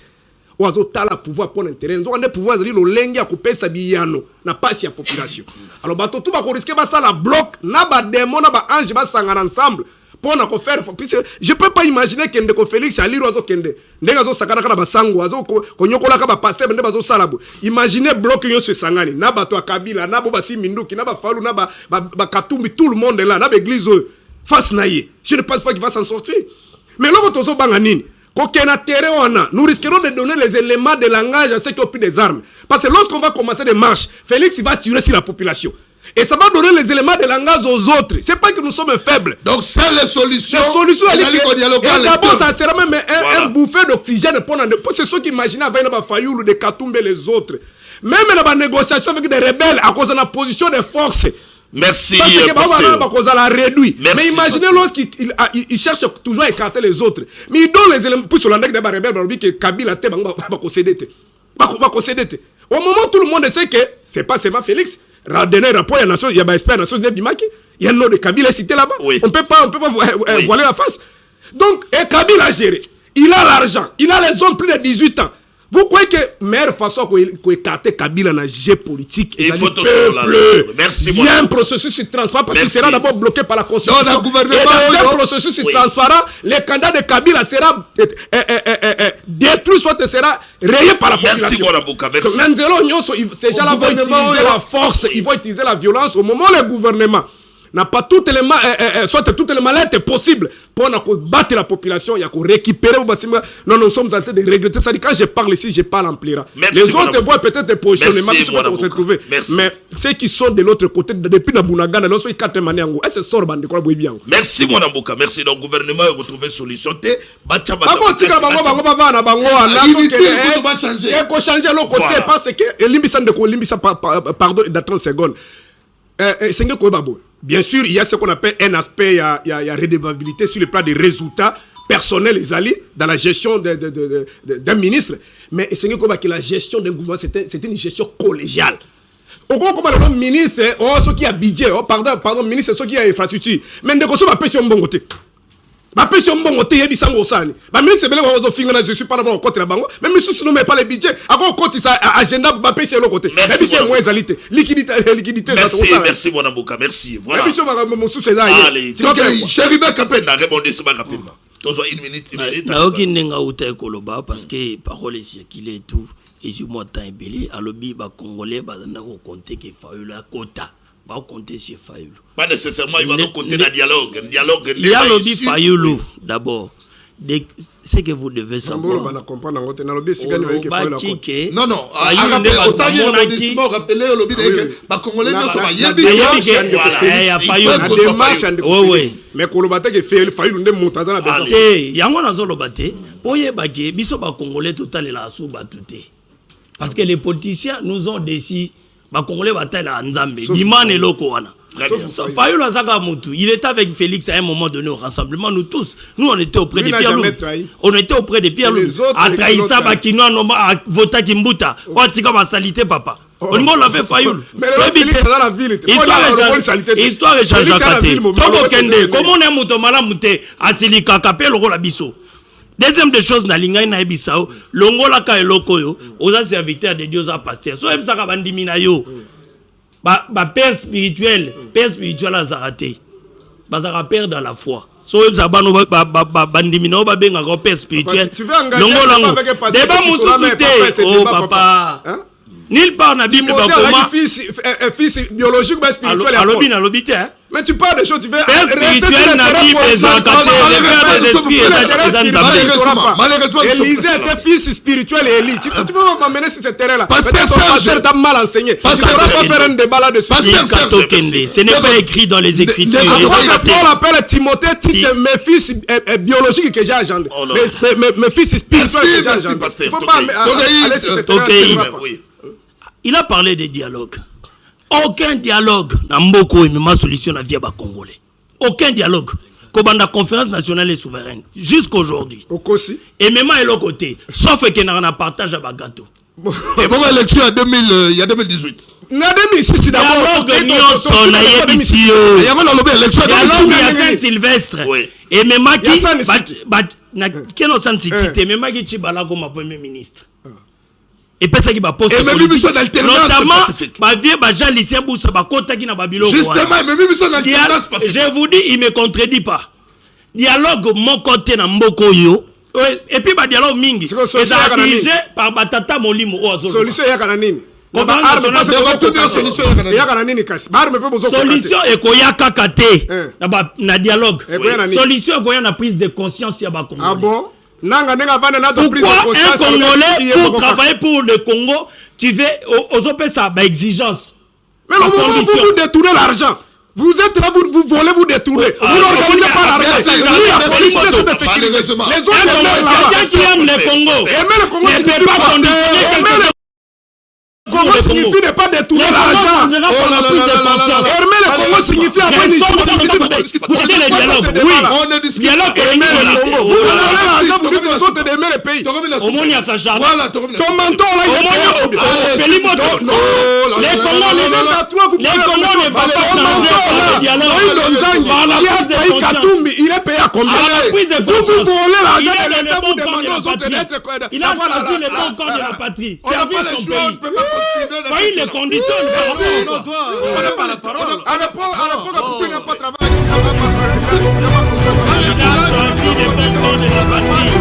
Ou azo tala pouvoir pour l'intérêt. Nous avons des pouvoirs de l'engue à couper sa billano. N'a pas si la population. Alors, bateau tout va risquer ça la bloc. N'a pas démon, n'a pas ange, va s'engager ensemble. Pour nous faire. Je ne peux pas imaginer que Ndeko Félix a l'iro azo kende. Ndeko sakana kana basango azo konyokola kaba pasteur ndeko azo salabo. Imaginez bloc yo se sangani. N'a pas toi Kabila, n'a pas basi Minduki, n'a pas Fallu, n'a pas Katumbi, tout le monde est là. N'a pas église face naïe. Je ne pense pas qu'il va s'en sortir. Mais là, vous avez banganini. Nous risquerons de donner les éléments de langage à ceux qui ont pris des armes. Parce que lorsqu'on va commencer des marches, Félix va tirer sur la population. Et ça va donner les éléments de langage aux autres. C'est pas que nous sommes faibles. Donc c'est les solutions. Les solutions, et d'abord, ça sera même un bouffée d'oxygène pour ceux qui imaginent avec Fayoulou, de Katumbe et les autres. Même dans la négociation avec des rebelles, à cause de la position des forces. Merci. Parce que la réduit. Mais imaginez lorsqu'il cherche toujours à écarter les autres. Mais il donne les éléments pour sur l'endroit des rebelles que Kabila va concéder. Au moment où tout le monde sait que c'est pas seulement Félix, donner un rapport à la nation, il y a un espère à la nation de Bimaki, il y a un nom de Kabila cité là-bas. Oui. On ne peut pas voiler la face. Donc, et Kabila a géré. Il a l'argent. Il a les hommes plus de 18 ans. Vous croyez que la meilleure façon qu'on écarte Kabila dans le jeu politique, il faut merci il y a un processus transparent parce qu'il sera d'abord bloqué par la Constitution. Dans le gouvernement, et dans un processus transparent, les candidats de Kabila sera détruit, soit sera rayé par la population. Merci. Ces gens-là vont utiliser la force, ils vont utiliser la violence au moment où le gouvernement n'a pas toutes les mallettes possibles pour battre la population, il y a qu'on récupérer. Non, nous sommes en train de regretter ça. Quand je parle ici, je parle en plairant. Les autres voient peut-être des positionnements qui se trouver. Mais ceux qui sont de l'autre côté, depuis Nabunaga, ils sont 4 manières. Est-ce que ça sort de quoi bien? Merci, mon Ambouka. Merci. Donc, le gouvernement a retrouvé solution. Il faut changer l'autre côté parce que pardon, dans 30 secondes. C'est bien sûr, il y a ce qu'on appelle un aspect, il y a redevabilité sur le plan des résultats personnels et alliés dans la gestion d'un ministre. Mais c'est que la gestion d'un gouvernement, c'était une gestion collégiale. Au gros, comme le ministre, ceux qui a budget, pardon, ministre, ceux qui a infrastructure. Mais ne consomme pas sur un bon côté. bapesi mbongo te yebisango osani baministre ebele bazofinga na je suis pas là-bas côté la bango même misusu no mais pas le budget ako côté sa agenda bapesi eloko te ebisi moins ezalite liquidité merci mon amboka merci voilà ebiso makambo mosusu eza ye Chéribe Kapenda répondez ce bac rapidement tozwa une minute na okindenga uta ekoloba parce que parole circulée et tout et sur moi temps ebele alobi ba congolais bazanda ko compter que Fayulu akota va compter sur Fayulu. Pas nécessairement, il va donc compter dans dialogue. Il y a lobby Fayulu d'abord. Ce que vous devez savoir. Non, non. Rappelez le lobby des Congolais. Mais Kolobate qui fait Fayulu ne monte dans la maison. Yango nazo lobate. Oye bage biso ba Congolais total la sous batute. Parce que les politiciens nous ont décidé. Congolais bataille à Nzambe, Biman et Loko wana. Fayulu Azaka Moutou, il était avec Félix à un moment donné au rassemblement, nous tous. Nous on était auprès de Pierre Lou. On était auprès de Pierre Lou. A Traïsa Bakinoa Noma a Vota Kimbuta. Oatika va salité papa. On l'avait Fayulu. Mais Félix dans la ville. Histoire de Jean-Jacques Katé. Togo Kende, comment on est Moutomala Mouté à Silika Kapé Loro la Bisso. Deuxième des choses, na lingai na ebisao, longola ka eloko yo, oza serviteur de Dieu za pasteur. So ebisaka bandimina yo. Ba père spirituel a zaraté. Bazaka père dans la foi. So ebisaka bano bandimina ba benga ko père spirituel. Longola ngo. Débat mususu. Oh papa. Nil part na Bible ba comment fils biologique ba spirituel. Alobi na lobi te. Mais tu parles des choses, tu veux père spirituel na Bible malheureusement Élisée était fils spirituel et Élie. Tu peux pas m'amener sur ce terrain là. Pasteur t'a mal enseigné. Tu ne pourras pas faire un débat là-dessus. Ce n'est pas écrit dans les Écritures. Paul appelle Timothée mes fils biologiques que j'ai engendrés. Mes fils spirituels que j'ai engendrés. Il ne faut pas aller sur ce terrain. Il a parlé de dialogue. Aucun dialogue n'a mboko et même solution à via Congolais. Aucun dialogue. Kobanda conférence nationale et souveraine jusqu'à aujourd'hui. Et même à l'autre côté, sauf qu'il y a un partage à Bagato. Et bon élection il y a 2018. Na 2006 d'abord. Dialogue nyonso na yebisi yo. Il y a une élection. Dialogue ya Saint-Sylvestre. Et même qui na keno San Cité même qui Chibala comme premier ministre. Et puis ça qui va poster notamment ma vie Jean Lucien Boussa bakota qui na babilo justement même mission d'alternance je vous dis il me contredit pas dialogue mon côté na mboko yo et puis ba dialogue mingi c'est dirigé par batata molimo ozo solution ya kana nini solution ekoyaka kate na dialogue solution ekoya na prise de conscience ya ba Congolais. Ah bon? Pourquoi un Congolais pour travailler pour le Congo, tu veux aux ça exigence? Mais au moment où vous détournez l'argent, vous êtes là, vous volez, vous détournez. Vous n'organisez pas l'argent. La police de sécurité. Les autres, quelqu'un qui aime le Congo ne peut pas conditionner Congo signifie ne pas détourner l'argent. Hermé le Congo signifie avoir une dialogue. Oui, dialogue Hermé le Congo. Vous donnez l'argent pour les autres d'aimer le pays. Au moins il y a sa charge. Ton menton là, les Congos ne vont pas changer le dialogue. Il est payé à combien? Vous volez l'argent de l'État, vous demandez aux autres d'être. Il a choisi le bon corps de la patrie. Servir son pays. Voyez les conditions de la parole. À l'époque, tu n'as pas travaillé. Il a choisi le bon corps de la patrie.